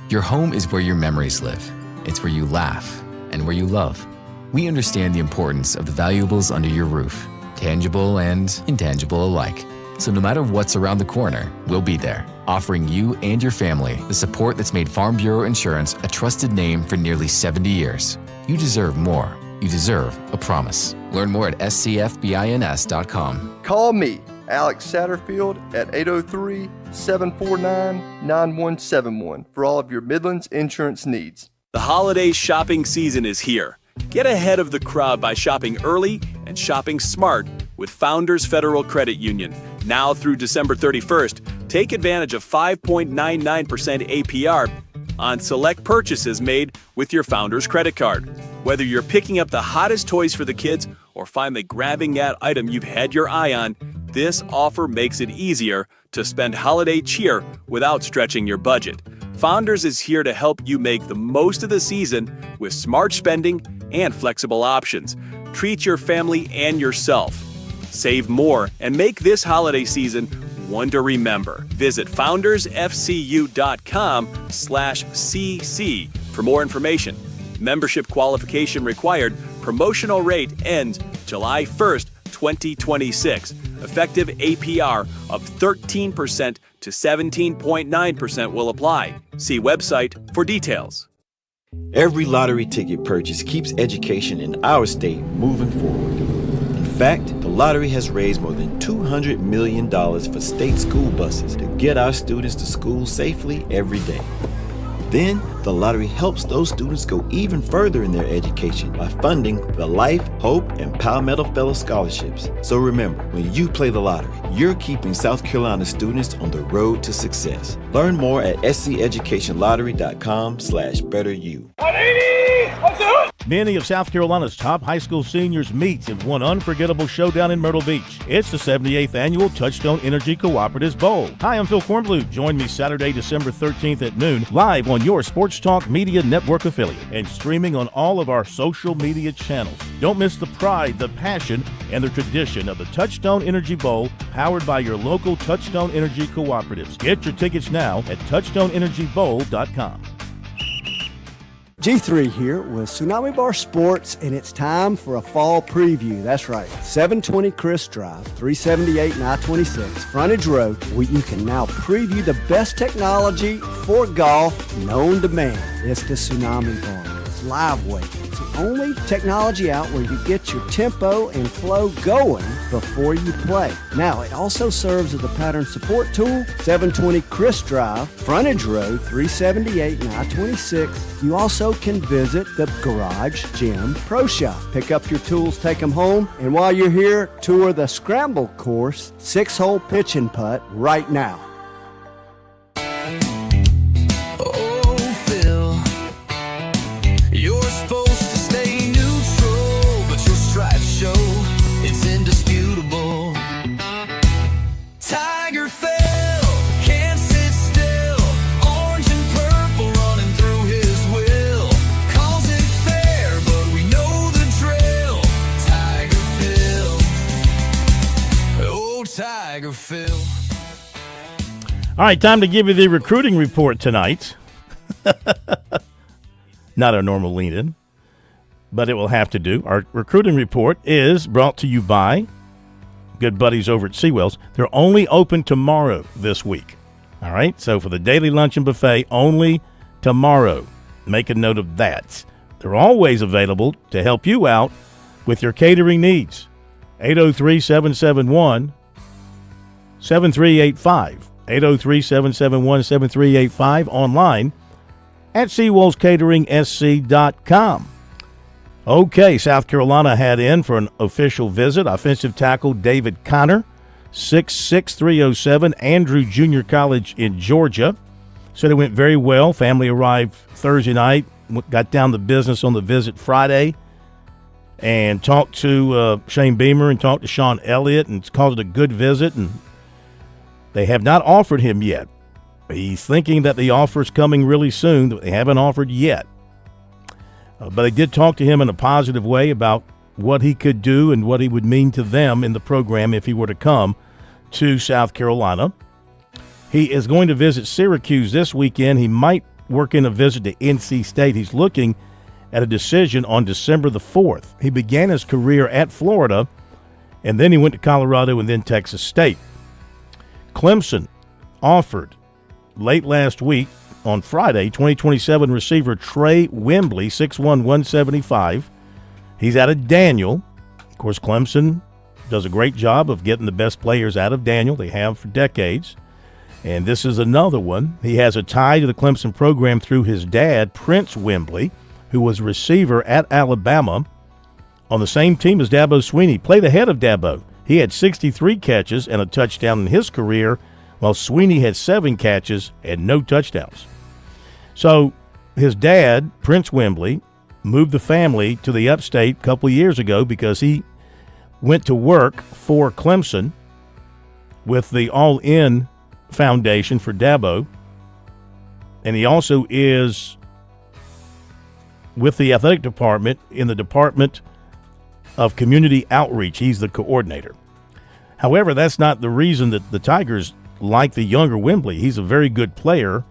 S4: Your home is where your memories live. It's where you laugh and where you love. We understand the importance of the valuables under your roof, tangible and intangible alike. So no matter what's around the corner, we'll be there, offering you and your family the support that's made Farm Bureau Insurance a trusted name for nearly 70 years. You deserve more. You deserve a promise. Learn more at scfbins.com.
S7: Call me, Alex Satterfield at 803-749-9171 for all of your Midlands insurance needs.
S8: The holiday shopping season is here. Get ahead of the crowd by shopping early and shopping smart with Founders Federal Credit Union. Now through December 31st, take advantage of 5.99% APR on select purchases made with your Founders credit card. Whether you're picking up the hottest toys for the kids or finally grabbing that item you've had your eye on, this offer makes it easier to spend holiday cheer without stretching your budget. Founders is here to help you make the most of the season with smart spending and flexible options. Treat your family and yourself. Save more and make this holiday season one to remember. Visit foundersfcu.com/cc for more information. Membership qualification required. Promotional rate ends July 1st, 2026. Effective APR of 13% to 17.9% will apply. See website for details.
S19: Every lottery ticket purchase keeps education in our state moving forward. In fact, the lottery has raised more than $200 million for state school buses to get our students to school safely every day. Then, the lottery helps those students go even further in their education by funding the Life, Hope, and Palmetto Fellow Scholarships. So remember, when you play the lottery, you're keeping South Carolina students on the road to success. Learn more at sceducationlottery.com/betteryou.
S14: Many of South Carolina's top high school seniors meet in one unforgettable showdown in Myrtle Beach. It's the 78th Annual Touchstone Energy Cooperatives Bowl. Hi, I'm Phil Kornblue. Join me Saturday, December 13th at noon, live on your Sports Talk Media Network affiliate and streaming on all of our social media channels. Don't miss the pride, the passion, and the tradition of the Touchstone Energy Bowl, powered by your local Touchstone Energy Cooperatives. Get your tickets now at touchstoneenergybowl.com.
S20: G3 here with Tsunami Bar Sports, and it's time for a fall preview. That's right, 720 Chris Drive, 378 and I-26, Frontage Road, where you can now preview the best technology for golf known to man. It's the Tsunami Bar. It's live weight. It's the only technology out where you get your tempo and flow going before you play. Now, it also serves as a pattern support tool. 720 Chris Drive, Frontage Road, 378 and I-26. You also can visit the Garage Gym Pro Shop. Pick up your tools, take them home, and while you're here, tour the Scramble Course 6-hole pitch and putt right now.
S21: You're supposed to stay neutral, but your stripes show it's indisputable. Tiger fell, can't sit still, orange and purple running through his will. Calls it fair, but we know the drill. Tiger Phil, oh Tiger Phil.
S14: All right, time to give you the recruiting report tonight. Not our normal lean-in, but it will have to do. Our recruiting report is brought to you by good buddies over at Seawells. They're only open tomorrow this week. All right, so for the daily luncheon buffet, only tomorrow. Make a note of that. They're always available to help you out with your catering needs. 803-771-7385. 803-771-7385 online at SeawellsCateringSC.com. Okay, South Carolina had in for an official visit offensive tackle David Connor, 6'6", 307, Andrew Junior College in Georgia. Said it went very well. Family arrived Thursday night, got down to business on the visit Friday, and talked to Shane Beamer and talked to Sean Elliott, and called it a good visit. And they have not offered him yet. He's thinking that the offer is coming really soon, but they haven't offered yet. But they did talk to him in a positive way about what he could do and what he would mean to them in the program if he were to come to South Carolina. He is going to visit Syracuse this weekend. He might work in a visit to NC State. He's looking at a decision on December the 4th. He began his career at Florida, and then he went to Colorado and then Texas State. Clemson offered late last week on Friday 2027 receiver Trey Wembley, 6'1", 175. He's out of Daniel. Of course, Clemson does a great job of getting the best players out of Daniel. They have for decades. And this is another one. He has a tie to the Clemson program through his dad, Prince Wembley, who was receiver at Alabama on the same team as Dabo Swinney. Played ahead of Dabo. He had 63 catches and a touchdown in his career, while Swinney had 7 catches and no touchdowns. So his dad, Prince Wembley, moved the family to the upstate a couple of years ago because he went to work for Clemson with the All In Foundation for Dabo, and he also is with the athletic department in the Department of Community Outreach. He's the coordinator. However, that's not the reason that the Tigers like the younger Wembley. He's a very good player.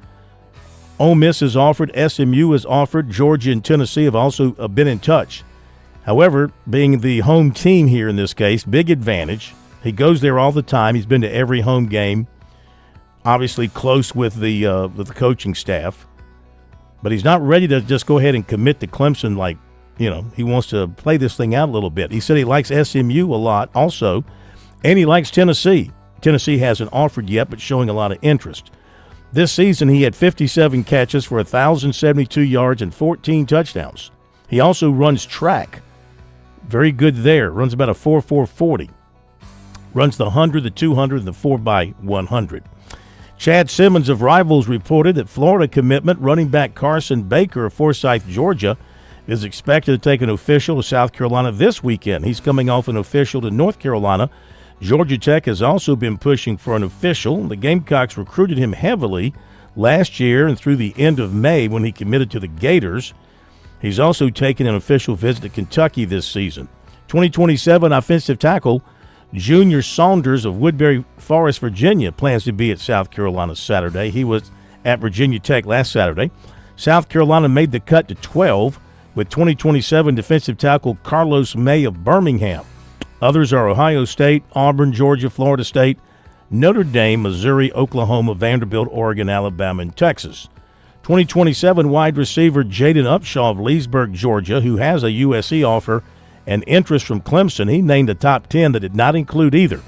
S14: Ole Miss has offered, SMU has offered, Georgia and Tennessee have also been in touch. However, being the home team here in this case, big advantage. He goes there all the time. He's been to every home game. Obviously close with the coaching staff. But he's not ready to just go ahead and commit to Clemson like, he wants to play this thing out a little bit. He said he likes SMU a lot also, and he likes Tennessee. Tennessee hasn't offered yet, but showing a lot of interest. This season, he had 57 catches for 1,072 yards and 14 touchdowns. He also runs track. Very good there. Runs about a 4.440. Runs the 100, the 200, and the 4x100. Chad Simmons of Rivals reported that Florida commitment running back Carson Baker of Forsyth, Georgia, is expected to take an official to South Carolina this weekend. He's coming off an official to North Carolina. Georgia Tech has also been pushing for an official. The Gamecocks recruited him heavily last year and through the end of May when he committed to the Gators. He's also taken an official visit to Kentucky this season. 2027 offensive tackle Junior Saunders of Woodbury Forest, Virginia, plans to be at South Carolina Saturday. He was at Virginia Tech last Saturday. South Carolina made the cut to 12 with 2027 defensive tackle Carlos May of Birmingham. Others are Ohio State, Auburn, Georgia, Florida State, Notre Dame, Missouri, Oklahoma, Vanderbilt, Oregon, Alabama, and Texas. 2027 wide receiver Jaden Upshaw of Leesburg, Georgia, who has a USC offer and interest from Clemson. He named the top 10 that did not include either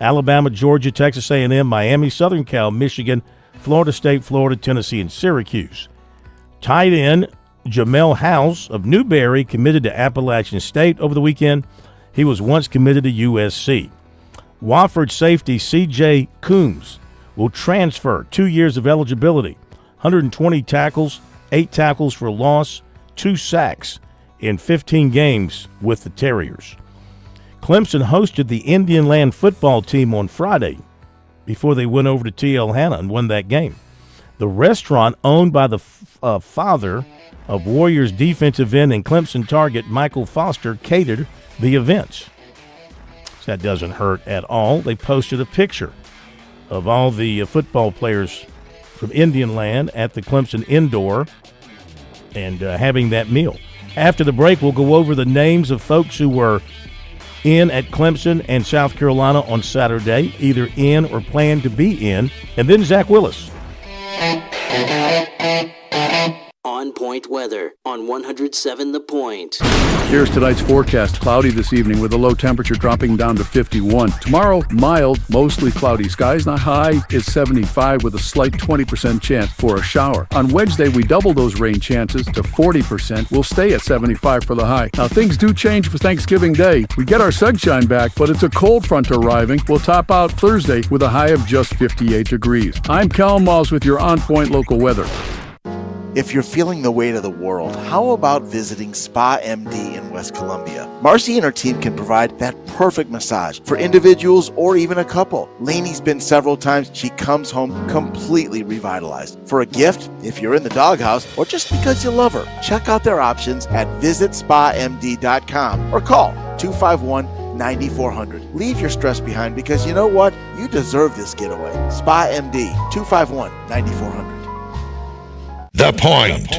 S14: Alabama, Georgia, Texas A&M, Miami, Southern Cal, Michigan, Florida State, Florida, Tennessee, and Syracuse. Tight end Jamel House of Newberry committed to Appalachian State over the weekend. He was once committed to USC. Wofford safety C.J. Coombs will transfer, 2 years of eligibility, 120 tackles, 8 tackles for loss, 2 sacks in 15 games with the Terriers. Clemson hosted the Indian Land football team on Friday before they went over to T.L. Hanna and won that game. The restaurant owned by the father of Warriors defensive end and Clemson target Michael Foster catered the events. So that doesn't hurt at all. They posted a picture of all the football players from Indian Land at the Clemson indoor and having that meal. After the break, we'll go over the names of folks who were in at Clemson and South Carolina on Saturday, either in or plan to be in, and then Zach Willis.
S11: On Point weather on 107 The Point.
S17: Here's tonight's forecast. Cloudy this evening with a low temperature dropping down to 51. Tomorrow, mild, mostly cloudy skies. The high is 75 with a slight 20% chance for a shower. On Wednesday, we double those rain chances to 40%. We'll stay at 75 for the high. Now, things do change for Thanksgiving Day. We get our sunshine back, but it's a cold front arriving. We'll top out Thursday with a high of just 58 degrees. I'm Cal Malls with your On Point local weather.
S9: If you're feeling the weight of the world, how about visiting Spa MD in West Columbia? Marcy and her team can provide that perfect massage for individuals or even a couple. Lainey's been several times. She comes home completely revitalized. For a gift, if you're in the doghouse, or just because you love her, check out their options at visitspamd.com or call 251-9400. Leave your stress behind because you know what? You deserve this getaway. Spa MD, 251-9400.
S13: The Point.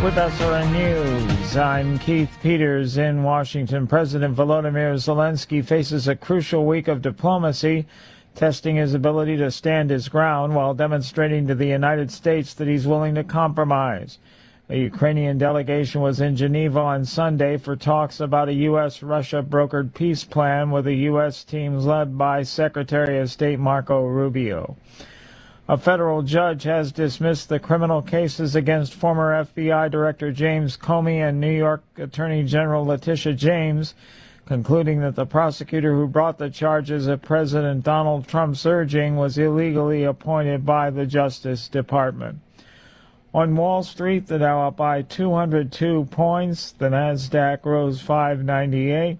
S1: With SRN News, I'm Keith Peters in Washington. President Volodymyr Zelensky faces a crucial week of diplomacy, testing his ability to stand his ground while demonstrating to the United States that he's willing to compromise. A Ukrainian delegation was in Geneva on Sunday for talks about a U.S.-Russia brokered peace plan with the U.S. teams led by Secretary of State Marco Rubio. A federal judge has dismissed the criminal cases against former FBI Director James Comey and New York Attorney General Letitia James, concluding that the prosecutor who brought the charges at President Donald Trump's urging was illegally appointed by the Justice Department. On Wall Street, the Dow up by 202 points, the Nasdaq rose 598,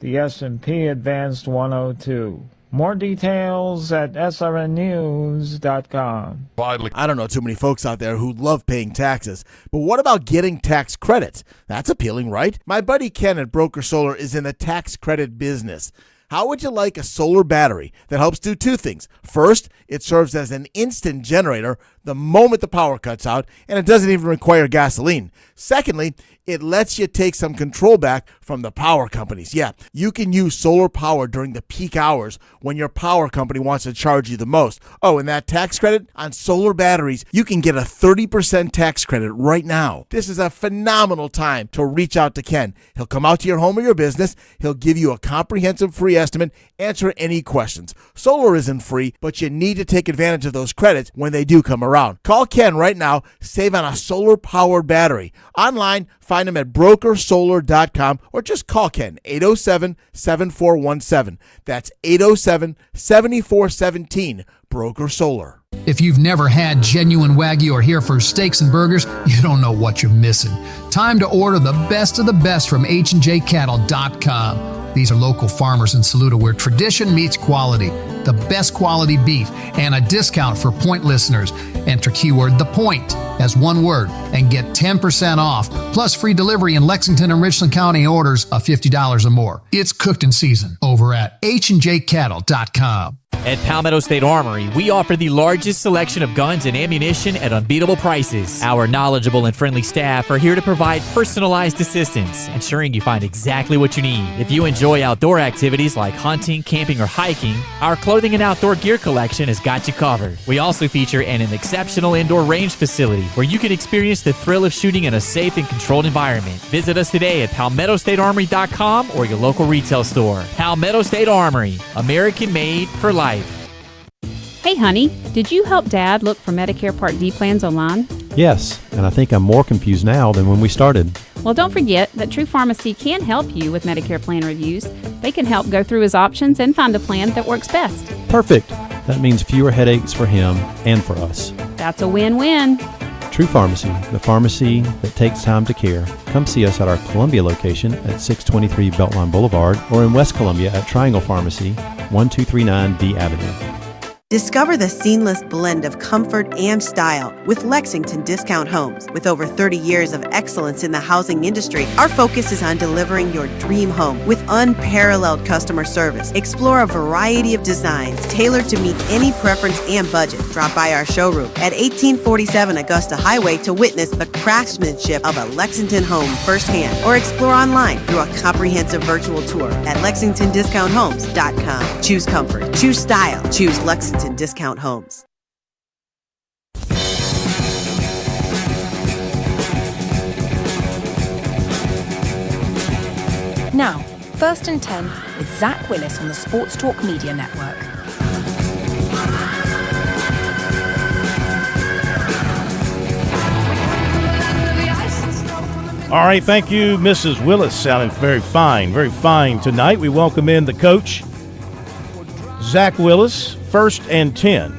S1: the S&P advanced 102. More details at srnnews.com.
S9: I don't know too many folks out there who love paying taxes, but what about getting tax credits? That's appealing, right? My buddy Ken at Broker Solar is in the tax credit business. How would you like a solar battery that helps do two things? First, it serves as an instant generator the moment the power cuts out, and it doesn't even require gasoline. Secondly, it lets you take some control back from the power companies. Yeah, you can use solar power during the peak hours when your power company wants to charge you the most. Oh, and that tax credit on solar batteries, you can get a 30% tax credit right now. This is a phenomenal time to reach out to Ken. He'll come out to your home or your business. He'll give you a comprehensive free estimate, answer any questions. Solar isn't free, but you need to take advantage of those credits when they do come around. Call Ken right now. Save on a solar-powered battery. Online, find him at brokersolar.com or just call Ken, 807-7417. That's 807-7417, Broker Solar.
S5: If you've never had genuine Wagyu or Hereford steaks and burgers, you don't know what you're missing. Time to order the best of the best from HandJCattle.com. These are local farmers in Saluda where tradition meets quality. The best quality beef and a discount for Point listeners. Enter keyword The Point as one word and get 10% off, plus free delivery in Lexington and Richland County orders of $50 or more. It's cooked in season over at HandJCattle.com.
S15: At Palmetto State Armory, we offer the largest selection of guns and ammunition at unbeatable prices. Our knowledgeable and friendly staff are here to provide personalized assistance, ensuring you find exactly what you need. If you enjoy outdoor activities like hunting, camping, or hiking, our clothing and outdoor gear collection has got you covered. We also feature an exceptional indoor range facility where you can experience the thrill of shooting in a safe and controlled environment. Visit us today at PalmettoStateArmory.com or your local retail store. Palmetto State Armory, American made for life.
S16: Hey, honey, did you help Dad look for Medicare Part D plans online?
S22: Yes, and I think I'm more confused now than when we started.
S16: Well, don't forget that True Pharmacy can help you with Medicare plan reviews. They can help go through his options and find a plan that works best.
S22: Perfect. That means fewer headaches for him and for us.
S16: That's a win-win.
S22: True Pharmacy, the pharmacy that takes time to care. Come see us at our Columbia location at 623 Beltline Boulevard or in West Columbia at Triangle Pharmacy, 1239 D Avenue.
S23: Discover the seamless blend of comfort and style with Lexington Discount Homes. With over 30 years of excellence in the housing industry, our focus is on delivering your dream home with unparalleled customer service. Explore a variety of designs tailored to meet any preference and budget. Drop by our showroom at 1847 Augusta Highway to witness the craftsmanship of a Lexington home firsthand, or explore online through a comprehensive virtual tour at LexingtonDiscountHomes.com. Choose comfort, choose style, choose Lexington Discount Homes.
S24: Now, First and 10 with Zach Willis on the Sports Talk Media Network.
S14: All right, thank you, Mrs. Willis. Sounding very fine tonight. We welcome in the coach, Zach Willis, First and 10,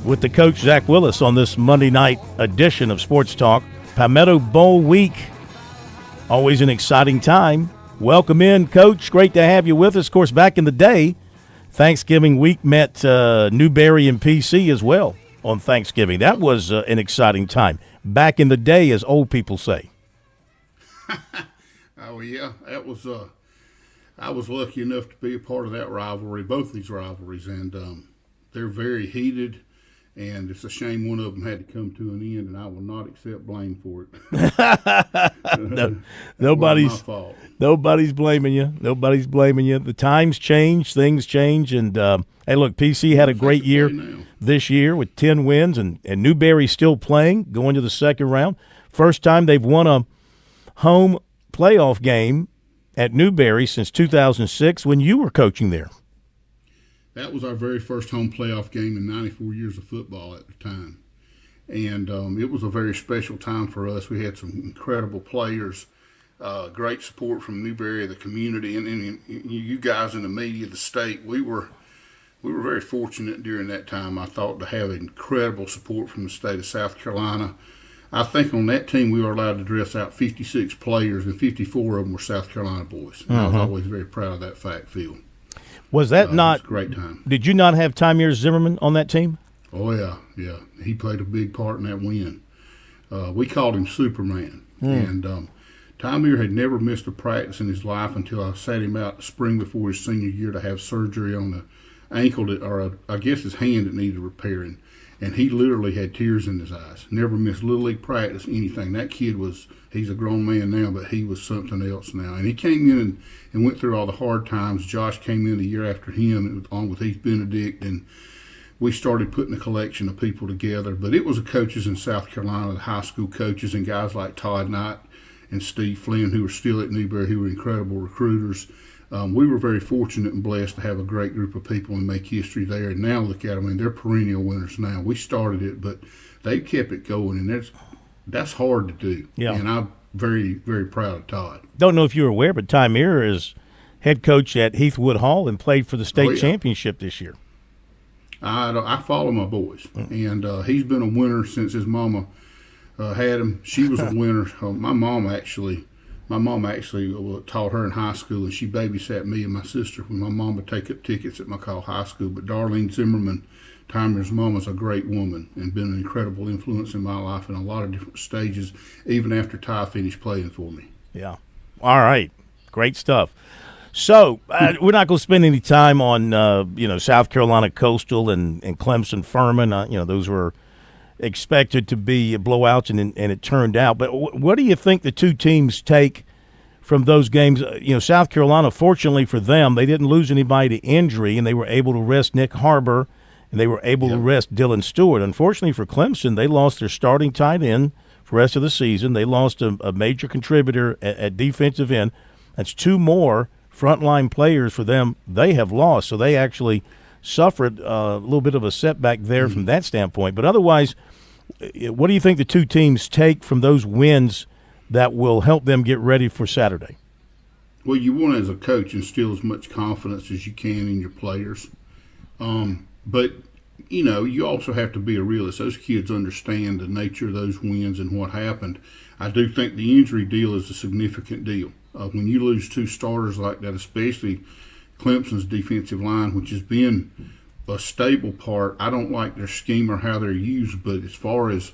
S14: with the coach, Zach Willis, on this Monday night edition of Sports Talk. Palmetto Bowl Week, always an exciting time. Welcome in, Coach. Great to have you with us. Of course, back in the day, Thanksgiving week met Newberry and PC as well on Thanksgiving. That was an exciting time. Back in the day, as old people say.
S25: Oh, yeah, that was I was lucky enough to be a part of that rivalry, both these rivalries, and they're very heated, and it's a shame one of them had to come to an end, and I will not accept blame for it.
S14: Nobody's blaming you. Nobody's blaming you. The times change, things change, and hey, look, PC had a great year this year with 10 wins, and Newberry's still playing, going to the second round. First time they've won a home playoff game at Newberry since 2006 when you were coaching there.
S25: That was our very first home playoff game in 94 years of football at the time. And it was a very special time for us. We had some incredible players, great support from Newberry, the community, and you guys in the media, the state. We were very fortunate during that time, I thought, to have incredible support from the state of South Carolina. I think on that team we were allowed to dress out 56 players, and 54 of them were South Carolina boys. And I was always very proud of that fact, Phil.
S14: Was that not
S25: it was a great time? Did
S14: you not have Tymir Zimmerman on that team?
S25: Oh, yeah. He played a big part in that win. We called him Superman. And Tymir had never missed a practice in his life until I sat him out the spring before his senior year to have surgery on the ankle I guess his hand that needed repairing. And he literally had tears in his eyes. Never missed Little League practice, anything. That kid he's a grown man now, but he was something else now. And he came in and went through all the hard times. Josh came in the year after him, along with Heath Benedict, and we started putting a collection of people together. But it was the coaches in South Carolina, the high school coaches, and guys like Todd Knight and Steve Flynn, who were still at Newberry, who were incredible recruiters. We were very fortunate and blessed to have a great group of people and make history there. And now look at them, and they're perennial winners now. We started it, but they kept it going, and that's hard to do.
S14: Yeah.
S25: And I'm very, very proud of Todd.
S14: Don't know if you're aware, but Tymir is head coach at Heathwood Hall and played for the state championship this year.
S25: I follow my boys, and he's been a winner since his mama had him. She was a winner. My mom actually taught her in high school, and she babysat me and my sister when my mom would take up tickets at McCall High School. But Darlene Zimmerman, Tymir's mom, is a great woman and been an incredible influence in my life in a lot of different stages, even after Ty finished playing for me.
S14: Yeah. All right. Great stuff. So we're not going to spend any time on South Carolina Coastal and Clemson Furman. Those were expected to be blowouts, and it turned out. But what do you think the two teams take from those games? South Carolina, fortunately for them, they didn't lose anybody to injury, and they were able to rest Nick Harbor, and they were able to rest Dylan Stewart. Unfortunately for Clemson, they lost their starting tight end for the rest of the season. They lost a major contributor at defensive end. That's two more frontline players for them they have lost. So they actually suffered a little bit of a setback there from that standpoint. But otherwise, what do you think the two teams take from those wins that will help them get ready for Saturday?
S25: Well, you want, as a coach, instill as much confidence as you can in your players. But, you also have to be a realist. Those kids understand the nature of those wins and what happened. I do think the injury deal is a significant deal. When you lose two starters like that, especially Clemson's defensive line, which has been a stable part. I don't like their scheme or how they're used, but as far as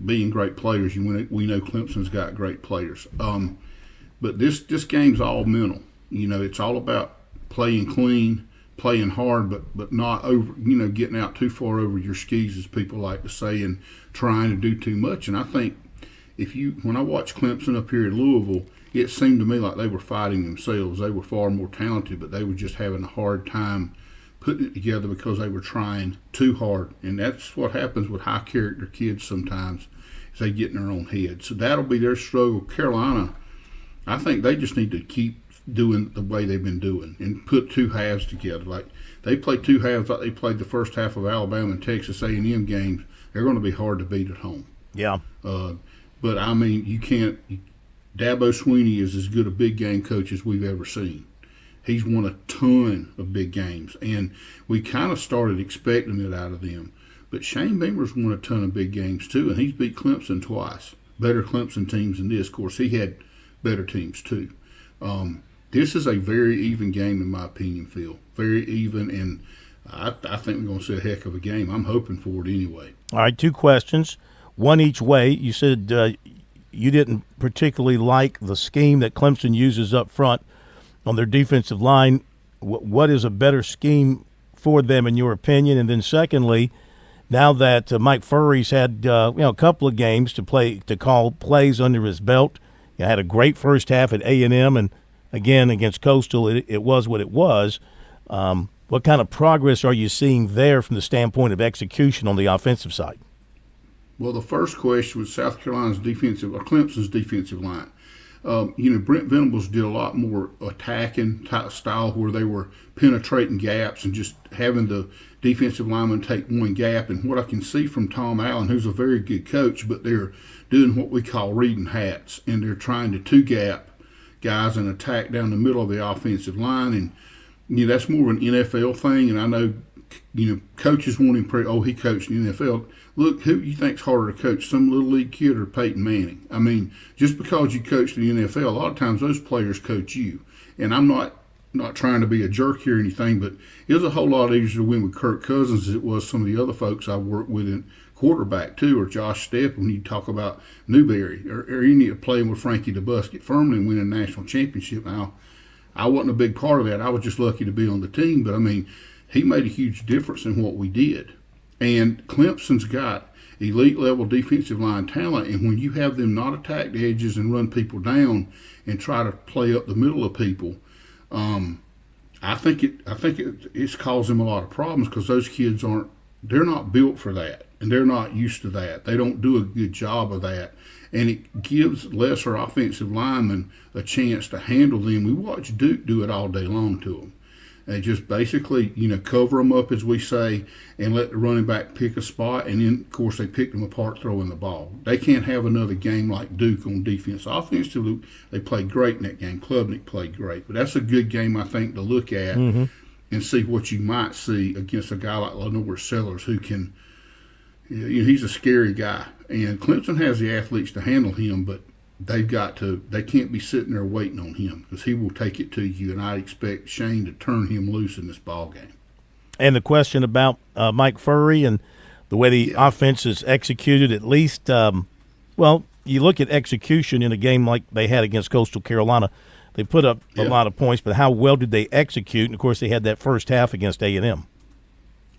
S25: being great players, we know Clemson's got great players. But this game's all mental. It's all about playing clean, playing hard, but not over. Getting out too far over your skis, as people like to say, and trying to do too much. And I think when I watched Clemson up here at Louisville, it seemed to me like they were fighting themselves. They were far more talented, but they were just having a hard time putting it together because they were trying too hard. And that's what happens with high-character kids sometimes, is they get in their own head. So that'll be their struggle. Carolina, I think they just need to keep doing the way they've been doing and put two halves together. Like they played two halves like they played the first half of Alabama and Texas A&M games. They're going to be hard to beat at home.
S14: Yeah.
S25: But, I mean, you can't – Dabo Swinney is as good a big game coach as we've ever seen. He's won a ton of big games, and we kind of started expecting it out of them. But Shane Beamer's won a ton of big games too, and he's beat Clemson twice. Better Clemson teams than this. Of course, he had better teams too. This is a very even game, in my opinion, Phil. Very even, and I think we're going to see a heck of a game. I'm hoping for it anyway.
S14: All right, two questions, one each way. You said you didn't particularly like the scheme that Clemson uses up front on their defensive line. What is a better scheme for them, in your opinion? And then secondly, now that Mike Furry's had a couple of games to call plays under his belt, he had a great first half at A&M, and again against Coastal, it was what it was. What kind of progress are you seeing there from the standpoint of execution on the offensive side?
S25: Well, the first question was South Carolina's defensive, or Clemson's defensive line. Brent Venables did a lot more attacking type style where they were penetrating gaps and just having the defensive lineman take one gap. And what I can see from Tom Allen, who's a very good coach, but they're doing what we call reading hats, and they're trying to two-gap guys and attack down the middle of the offensive line. And, that's more of an NFL thing. And I know, coaches want him, he coached in the NFL. Look, who you think's harder to coach, some little league kid or Peyton Manning? I mean, just because you coach in the NFL, a lot of times those players coach you. And I'm not trying to be a jerk here or anything, but it was a whole lot easier to win with Kirk Cousins as it was some of the other folks I worked with in quarterback too, or Josh Stepp when you talk about Newberry, or you need to play with Frankie DeBusket firmly and win a national championship. Now, I wasn't a big part of that. I was just lucky to be on the team, but I mean, he made a huge difference in what we did. And Clemson's got elite level defensive line talent, and when you have them not attack the edges and run people down and try to play up the middle of people, I think it's caused them a lot of problems because those kids they're not built for that, and they're not used to that. They don't do a good job of that, and it gives lesser offensive linemen a chance to handle them. We watch Duke do it all day long to them. They just basically, cover them up, as we say, and let the running back pick a spot. And then, of course, they pick them apart throwing the ball. They can't have another game like Duke on defense. Offensively, they played great in that game. Klubnik played great. But that's a good game, I think, to look at and see what you might see against a guy like Lenore Sellers who can, he's a scary guy. And Clemson has the athletes to handle him, but they can't be sitting there waiting on him because he will take it to you, and I expect Shane to turn him loose in this ball game.
S14: And the question about Mike Furry and the way the offense is executed, at least, you look at execution in a game like they had against Coastal Carolina. They put up a lot of points, but how well did they execute? And, of course, they had that first half against A&M.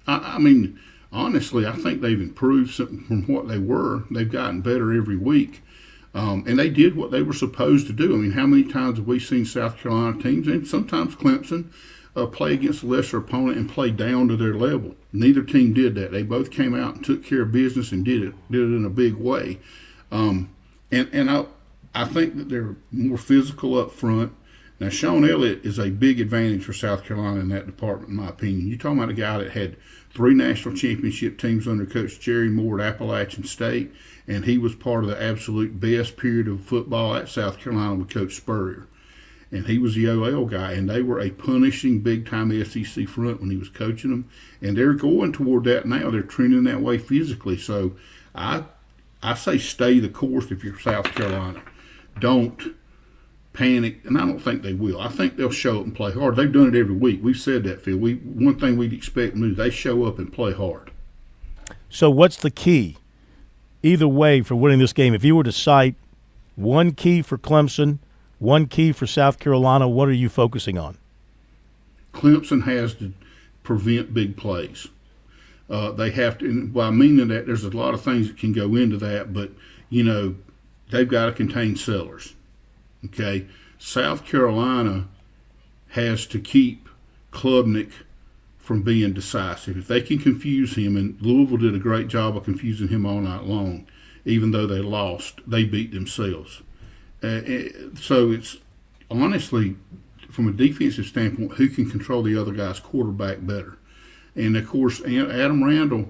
S25: I mean, honestly, I think they've improved from what they were. They've gotten better every week. And they did what they were supposed to do. I mean, how many times have we seen South Carolina teams, and sometimes Clemson, play against a lesser opponent and play down to their level? Neither team did that. They both came out and took care of business and did it in a big way. And I think that they're more physical up front. Now, Sean Elliott is a big advantage for South Carolina in that department, in my opinion. You're talking about a guy that had 3 national championship teams under Coach Jerry Moore at Appalachian State, and he was part of the absolute best period of football at South Carolina with Coach Spurrier. And he was the OL guy, and they were a punishing big-time SEC front when he was coaching them. And they're going toward that now. They're trending that way physically. So I say stay the course if you're South Carolina. Don't panic, and I don't think they will. I think they'll show up and play hard. They've done it every week. We've said that, Phil. One thing we'd expect them to do, they show up and play hard.
S14: So what's the key, either way, for winning this game? If you were to cite one key for Clemson, one key for South Carolina, what are you focusing on?
S25: Clemson has to prevent big plays. They have to, and by meaning that, there's a lot of things that can go into that, but, they've got to contain Sellers. Okay, South Carolina has to keep Klubnik from being decisive. If they can confuse him, and Louisville did a great job of confusing him all night long, even though they lost, they beat themselves. So it's honestly, from a defensive standpoint, who can control the other guy's quarterback better? And, of course, Adam Randall,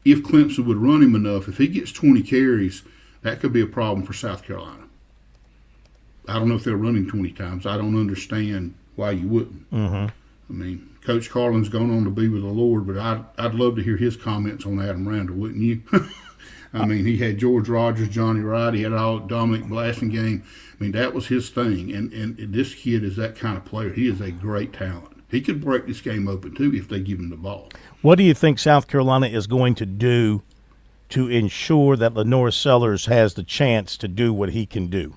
S25: if Clemson would run him enough, if he gets 20 carries, that could be a problem for South Carolina. I don't know if they'll run him 20 times. I don't understand why you wouldn't.
S14: Mm-hmm.
S25: I mean, Coach Carlin's gone on to be with the Lord, but I'd love to hear his comments on Adam Randall, wouldn't you? I mean, he had George Rogers, Johnny Wright, he had all Dominic Blasingame. I mean, that was his thing. And this kid is that kind of player. He is a great talent. He could break this game open, too, if they give him the ball.
S14: What do you think South Carolina is going to do to ensure that Lenore Sellers has the chance to do what he can do?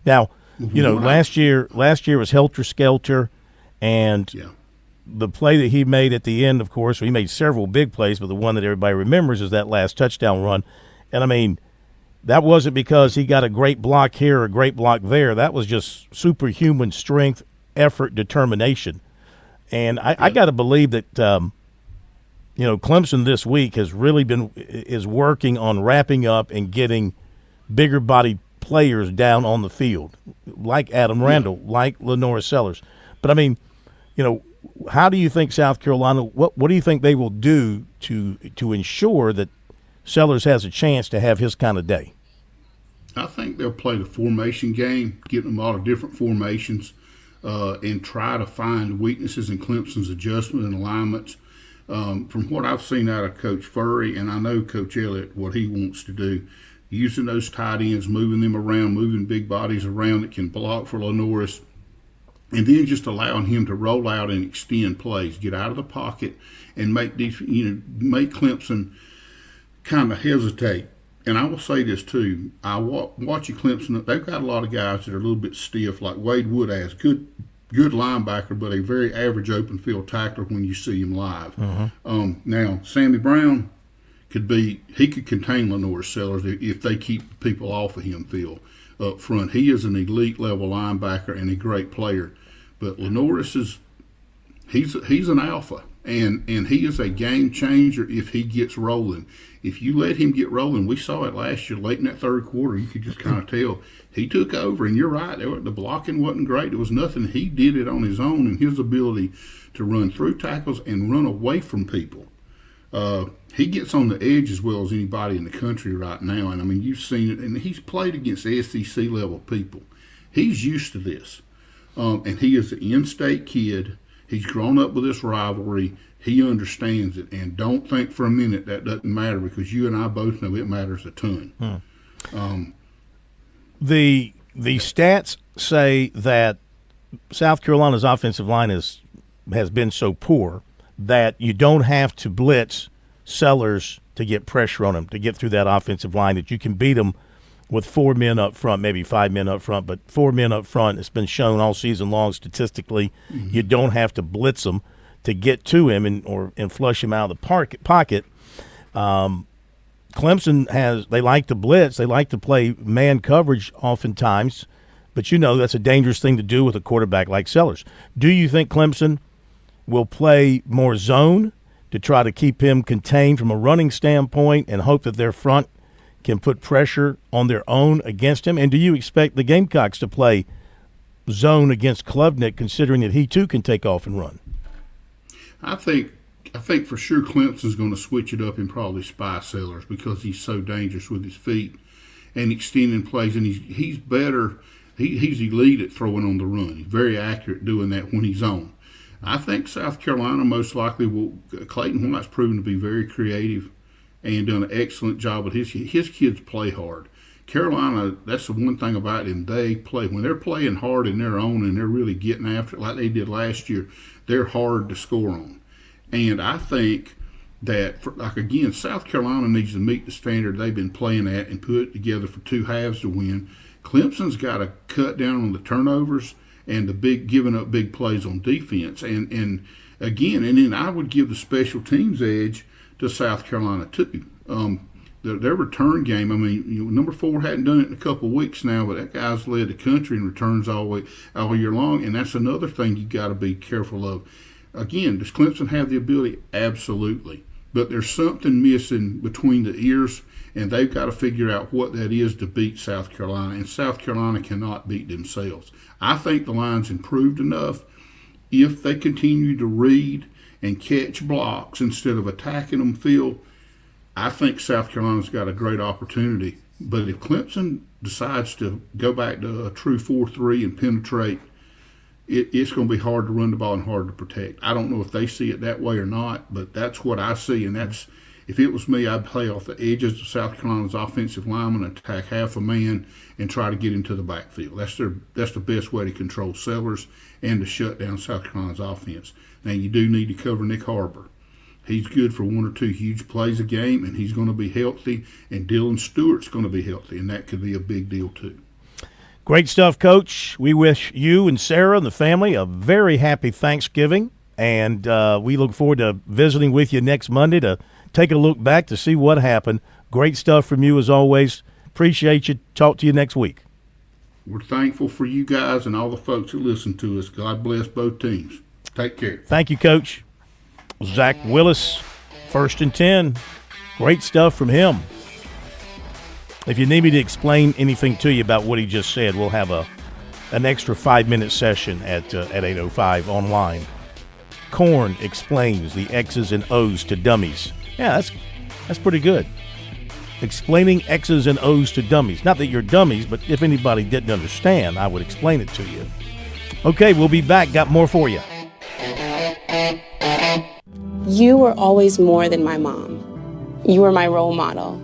S14: Now, last year was helter-skelter, and the play that he made at the end, of course, he made several big plays, but the one that everybody remembers is that last touchdown run. And, I mean, that wasn't because he got a great block here or a great block there. That was just superhuman strength, effort, determination. And I got to believe that Clemson this week has really is working on wrapping up and getting bigger body players down on the field, like Adam Randall, like Lenore Sellers. But I mean, how do you think South Carolina? What do you think they will do to ensure that Sellers has a chance to have his kind of day?
S25: I think they'll play the formation game, get them a lot of different formations, and try to find weaknesses in Clemson's adjustment and alignments. From what I've seen out of Coach Furry, and I know Coach Elliott, what he wants to do, using those tight ends, moving them around, moving big bodies around that can block for Lenoris, and then just allowing him to roll out and extend plays, get out of the pocket, and make Clemson kind of hesitate. And I will say this too: I watch Clemson. They've got a lot of guys that are a little bit stiff, like Wade Wood has, good linebacker, but a very average open field tackler when you see him live. Now, Sammy Brown could contain Lenore Sellers if they keep people off of him, Phil, up front. He is an elite level linebacker and a great player, but Lenoris he's an alpha, and he is a game changer if he gets rolling. If you let him get rolling, we saw it last year late in that third quarter. You could just kind of tell he took over, and you're right. The blocking wasn't great. There was nothing. He did it on his own, and his ability to run through tackles and run away from people. He gets on the edge as well as anybody in the country right now. And, I mean, you've seen it. And he's played against SEC-level people. He's used to this. And he is an in-state kid. He's grown up with this rivalry. He understands it. And don't think for a minute that doesn't matter, because you and I both know it matters a ton.
S14: The stats say that South Carolina's offensive line has been so poor that you don't have to blitz Sellers to get pressure on him, to get through that offensive line, that you can beat them with 4 men up front, maybe 5 men up front, but 4 men up front. It's been shown all season long statistically. You don't have to blitz him to get to him and flush him out of the pocket. Clemson they like to blitz. They like to play man coverage oftentimes, but that's a dangerous thing to do with a quarterback like Sellers. Do you think Clemson will play more zone to try to keep him contained from a running standpoint and hope that their front can put pressure on their own against him? And do you expect the Gamecocks to play zone against Klubnik, considering that he too can take off and run?
S25: I think for sure Clemson's going to switch it up and probably spy Sellers, because he's so dangerous with his feet and extending plays, and he's better. He's elite at throwing on the run. He's very accurate doing that when he's on. I think South Carolina most likely will. Clayton White's proven to be very creative and done an excellent job with his kids play hard. Carolina, that's the one thing about them. They play. When they're playing hard in their own and they're really getting after it like they did last year, they're hard to score on. And I think that, again, South Carolina needs to meet the standard they've been playing at and put it together for 2 halves to win. Clemson's got to cut down on the turnovers and the giving up big plays on defense. And then I would give the special teams edge to South Carolina too. Their return game, I mean, number 4 hadn't done it in a couple of weeks now, but that guy's led the country in returns all year long, and that's another thing you got to be careful of. Again, does Clemson have the ability? Absolutely. But there's something missing between the ears, and they've got to figure out what that is to beat South Carolina, and South Carolina cannot beat themselves. I think the line's improved enough. If they continue to read and catch blocks instead of attacking them, Phil, I think South Carolina's got a great opportunity. But if Clemson decides to go back to a true 4-3 and penetrate, it's going to be hard to run the ball and hard to protect. I don't know if they see it that way or not, but that's what I see. And that's, if it was me, I'd play off the edges of South Carolina's offensive lineman, attack half a man, and try to get into the backfield. That's the best way to control Sellers and to shut down South Carolina's offense. Now, you do need to cover Nick Harbor. He's good for 1 or 2 huge plays a game, and he's going to be healthy, and Dylan Stewart's going to be healthy, and that could be a big deal too.
S14: Great stuff, Coach. We wish you and Sarah and the family a very happy Thanksgiving, and we look forward to visiting with you next Monday to take a look back to see what happened. Great stuff from you as always. Appreciate you. Talk to you next week.
S25: We're thankful for you guys and all the folks that listen to us. God bless both teams. Take care.
S14: Thank you, Coach. Zach Willis 1st and 10. Great stuff from him. If you need me to explain anything to you about what he just said, we'll have an extra 5-minute session at 8:05 online. Korn explains the X's and O's to dummies. Yeah, that's pretty good. Explaining X's and O's to dummies. Not that you're dummies, but if anybody didn't understand, I would explain it to you. Okay, we'll be back. Got more for you.
S2: You were always more than my mom. You were my role model,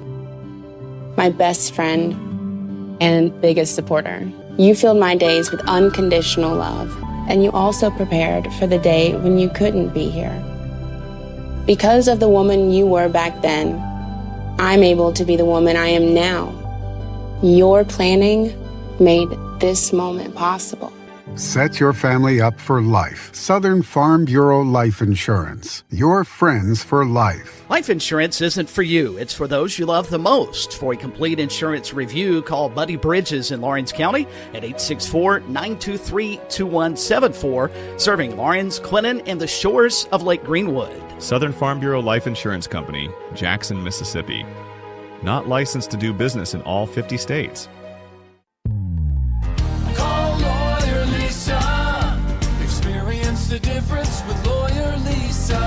S2: my best friend, and biggest supporter. You filled my days with unconditional love, and you also prepared for the day when you couldn't be here. Because of the woman you were back then, I'm able to be the woman I am now. Your planning made this moment possible.
S6: Set your family up for life. Southern Farm Bureau Life Insurance. Your friends for life.
S10: Life insurance isn't for you. It's for those you love the most. For a complete insurance review, call Buddy Bridges in Lawrence County at 864-923-2174, serving Lawrence, Clinton, and the shores of Lake Greenwood.
S12: Southern Farm Bureau Life Insurance Company, Jackson, Mississippi. Not licensed to do business in all 50 states.
S21: The difference with Lawyer Lisa.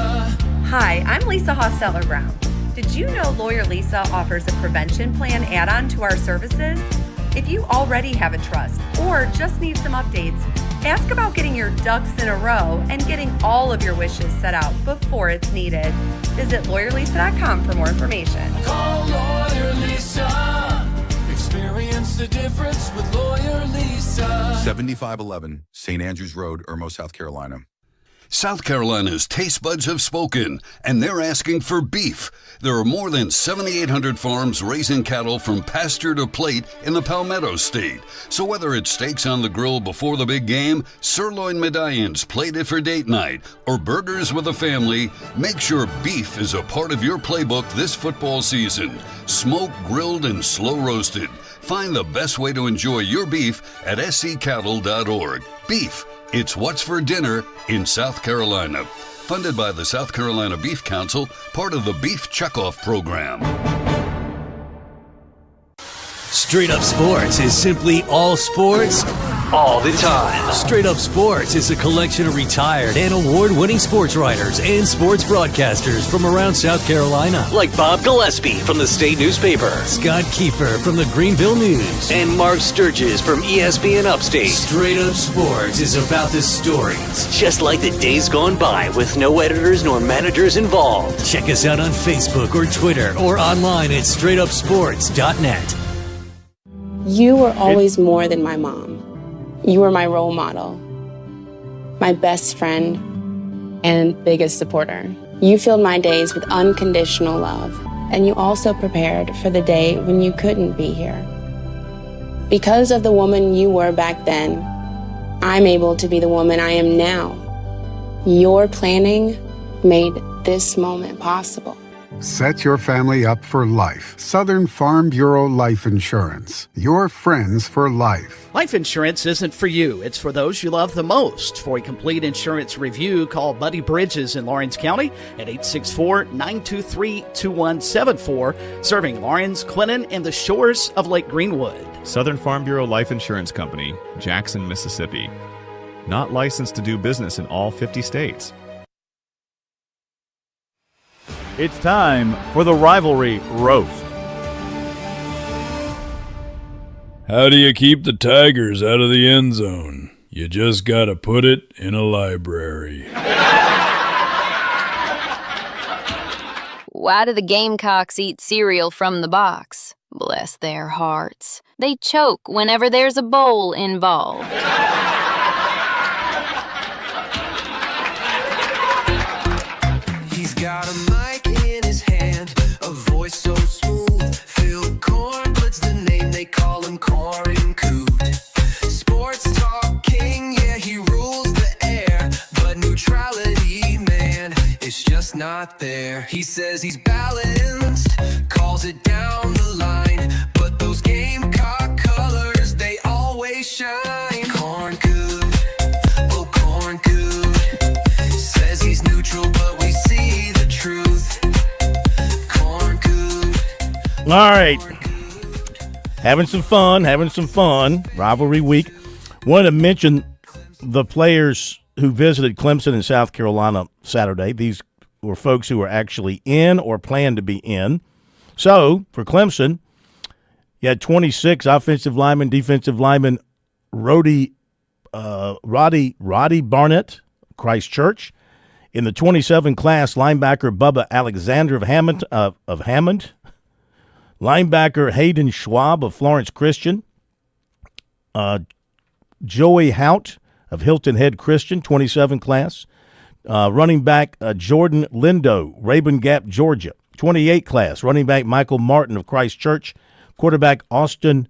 S18: Hi, I'm Lisa Hosseller Brown. Did you know Lawyer Lisa offers a prevention plan add-on to our services? If you already have a trust or just need some updates, ask about getting your ducks in a row and getting all of your wishes set out before it's needed. Visit lawyerlisa.com for more information.
S21: Call Lawyer Lisa. Experience the difference with Lawyer Lisa.
S26: 7511 St. Andrews Road, Irmo, South Carolina.
S27: South Carolina's taste buds have spoken, and they're asking for beef. There are more than 7,800 farms raising cattle from pasture to plate in the Palmetto State. So whether it's steaks on the grill before the big game, sirloin medallions plated for date night, or burgers with a family, make sure beef is a part of your playbook this football season. Smoked, grilled, and slow roasted. Find the best way to enjoy your beef at scattle.org. Beef. It's what's for dinner in South Carolina. Funded by the South Carolina Beef Council, part of the Beef Checkoff program.
S28: Straight Up Sports is simply all sports, all the time. Straight Up Sports is a collection of retired and award-winning sports writers and sports broadcasters from around South Carolina.
S29: Like Bob Gillespie from the State Newspaper,
S28: Scott Kiefer from the Greenville News,
S29: and Mark Sturgis from ESPN Upstate.
S28: Straight Up Sports is about the stories,
S29: just like the days gone by with no editors nor managers involved.
S28: Check us out on Facebook or Twitter or online at straightupsports.net.
S2: You were always more than my mom. You were my role model, my best friend, and biggest supporter. You filled my days with unconditional love, and you also prepared for the day when you couldn't be here. Because of the woman you were back then, I'm able to be the woman I am now. Your planning made this moment possible.
S6: Set your family up for life. Southern Farm Bureau Life Insurance. Your friends for life.
S10: Life insurance isn't for you. It's for those you love the most. For a complete insurance review, call Buddy Bridges in Lawrence County at 864-923-2174, serving Lawrence, Clinton, and the shores of Lake Greenwood.
S12: Southern Farm Bureau Life Insurance Company, Jackson, Mississippi. Not licensed to do business in all 50 states.
S30: It's time for the Rivalry Roast.
S31: How do you keep the Tigers out of the end zone? You just gotta put it in a library.
S32: Why do the Gamecocks eat cereal from the box? Bless their hearts. They choke whenever there's a bowl involved.
S21: He's got a mic in his hand, a voice so smooth. Phil Cornblatt's the name, they call him Corn Coot. Sports talk king, yeah, he rules the air. But neutrality, man, it's just not there. He says he's balanced, calls it down the line. But those Gamecock colors, they always shine. Corn Coot, oh Corn Coot. Says he's neutral, but we see the truth.
S14: All right. Having some fun. Rivalry week. Wanted to mention the players who visited Clemson in South Carolina Saturday. These were folks who were actually in or planned to be in. So, for Clemson, you had 26 offensive linemen, defensive linemen, Roddy Barnett, Christ Church. In the 27 class, linebacker Bubba Alexander of Hammond. Linebacker Hayden Schwab of Florence Christian. Joey Hout of Hilton Head Christian, 27 class. Running back Jordan Lindo, Rabun Gap, Georgia, 28 class. Running back Michael Martin of Christ Church. Quarterback Austin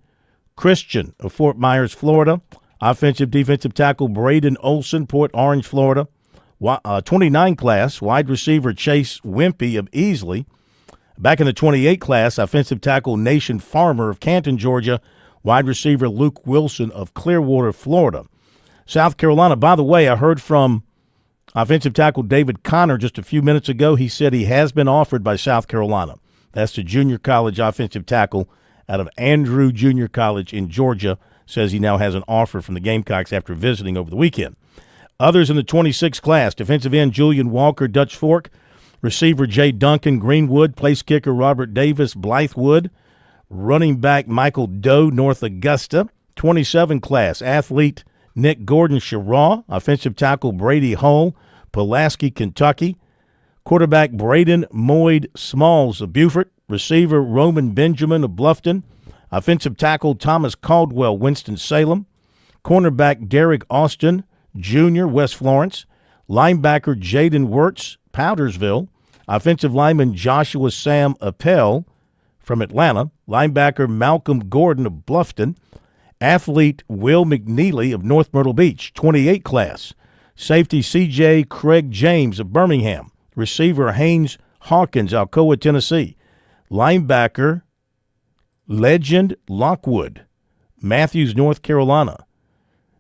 S14: Christian of Fort Myers, Florida. Offensive defensive tackle Braden Olson, Port Orange, Florida. 29 class, wide receiver Chase Wimpy of Easley. Back in the 28 class, offensive tackle Nation Farmer of Canton, Georgia. Wide receiver Luke Wilson of Clearwater, Florida. South Carolina, by the way, I heard from offensive tackle David Connor just a few minutes ago. He said he has been offered by South Carolina. That's the junior college offensive tackle out of Andrew Junior College in Georgia. Says he now has an offer from the Gamecocks after visiting over the weekend. Others in the 26 class, defensive end Julian Walker, Dutch Fork, receiver Jay Duncan, Greenwood, place kicker Robert Davis, Blythewood, running back Michael Doe, North Augusta, 27 class, athlete Nick Gordon, Cheraw, offensive tackle Brady Hull, Pulaski, Kentucky, quarterback Braden Moyd Smalls of Beaufort, receiver Roman Benjamin of Bluffton, offensive tackle Thomas Caldwell, Winston-Salem, cornerback Derek Austin, Jr., West Florence, linebacker Jaden Wirtz, Powdersville, offensive lineman Joshua Sam Appel from Atlanta, linebacker Malcolm Gordon of Bluffton, athlete Will McNeely of North Myrtle Beach, 28 class, safety C.J. Craig James of Birmingham, receiver Haynes Hawkins, Alcoa, Tennessee, linebacker Legend Lockwood, Matthews, North Carolina,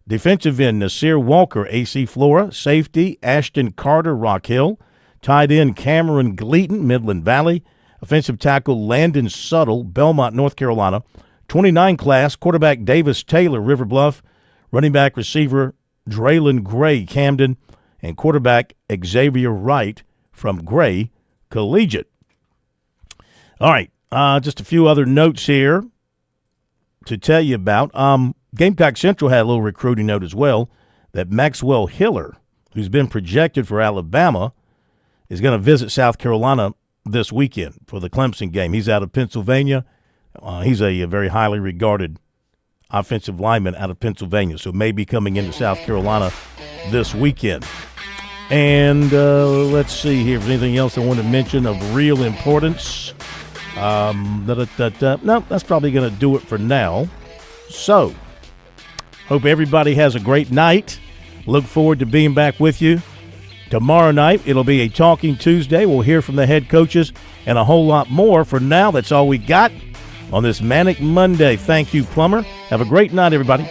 S14: defensive end Nasir Walker, AC Flora, safety Ashton Carter, Rock Hill, tight end Cameron Gleaton, Midland Valley, offensive tackle Landon Suttle, Belmont, North Carolina, 29 class, quarterback Davis Taylor, River Bluff, running back receiver Draylon Gray, Camden, and quarterback Xavier Wright from Gray Collegiate. All right, just a few other notes here to tell you about. Gamecock Central had a little recruiting note as well, that Maxwell Hiller, who's been projected for Alabama, is going to visit South Carolina this weekend for the Clemson game. He's out of Pennsylvania. He's a very highly regarded offensive lineman out of Pennsylvania, so may be coming into South Carolina this weekend. And let's see here if there's anything else I want to mention of real importance. No, that's probably going to do it for now. So, hope everybody has a great night. Look forward to being back with you tomorrow night. It'll be a Talking Tuesday. We'll hear from the head coaches and a whole lot more. For now, that's all we got on this Manic Monday. Thank you, Plummer. Have a great night, everybody.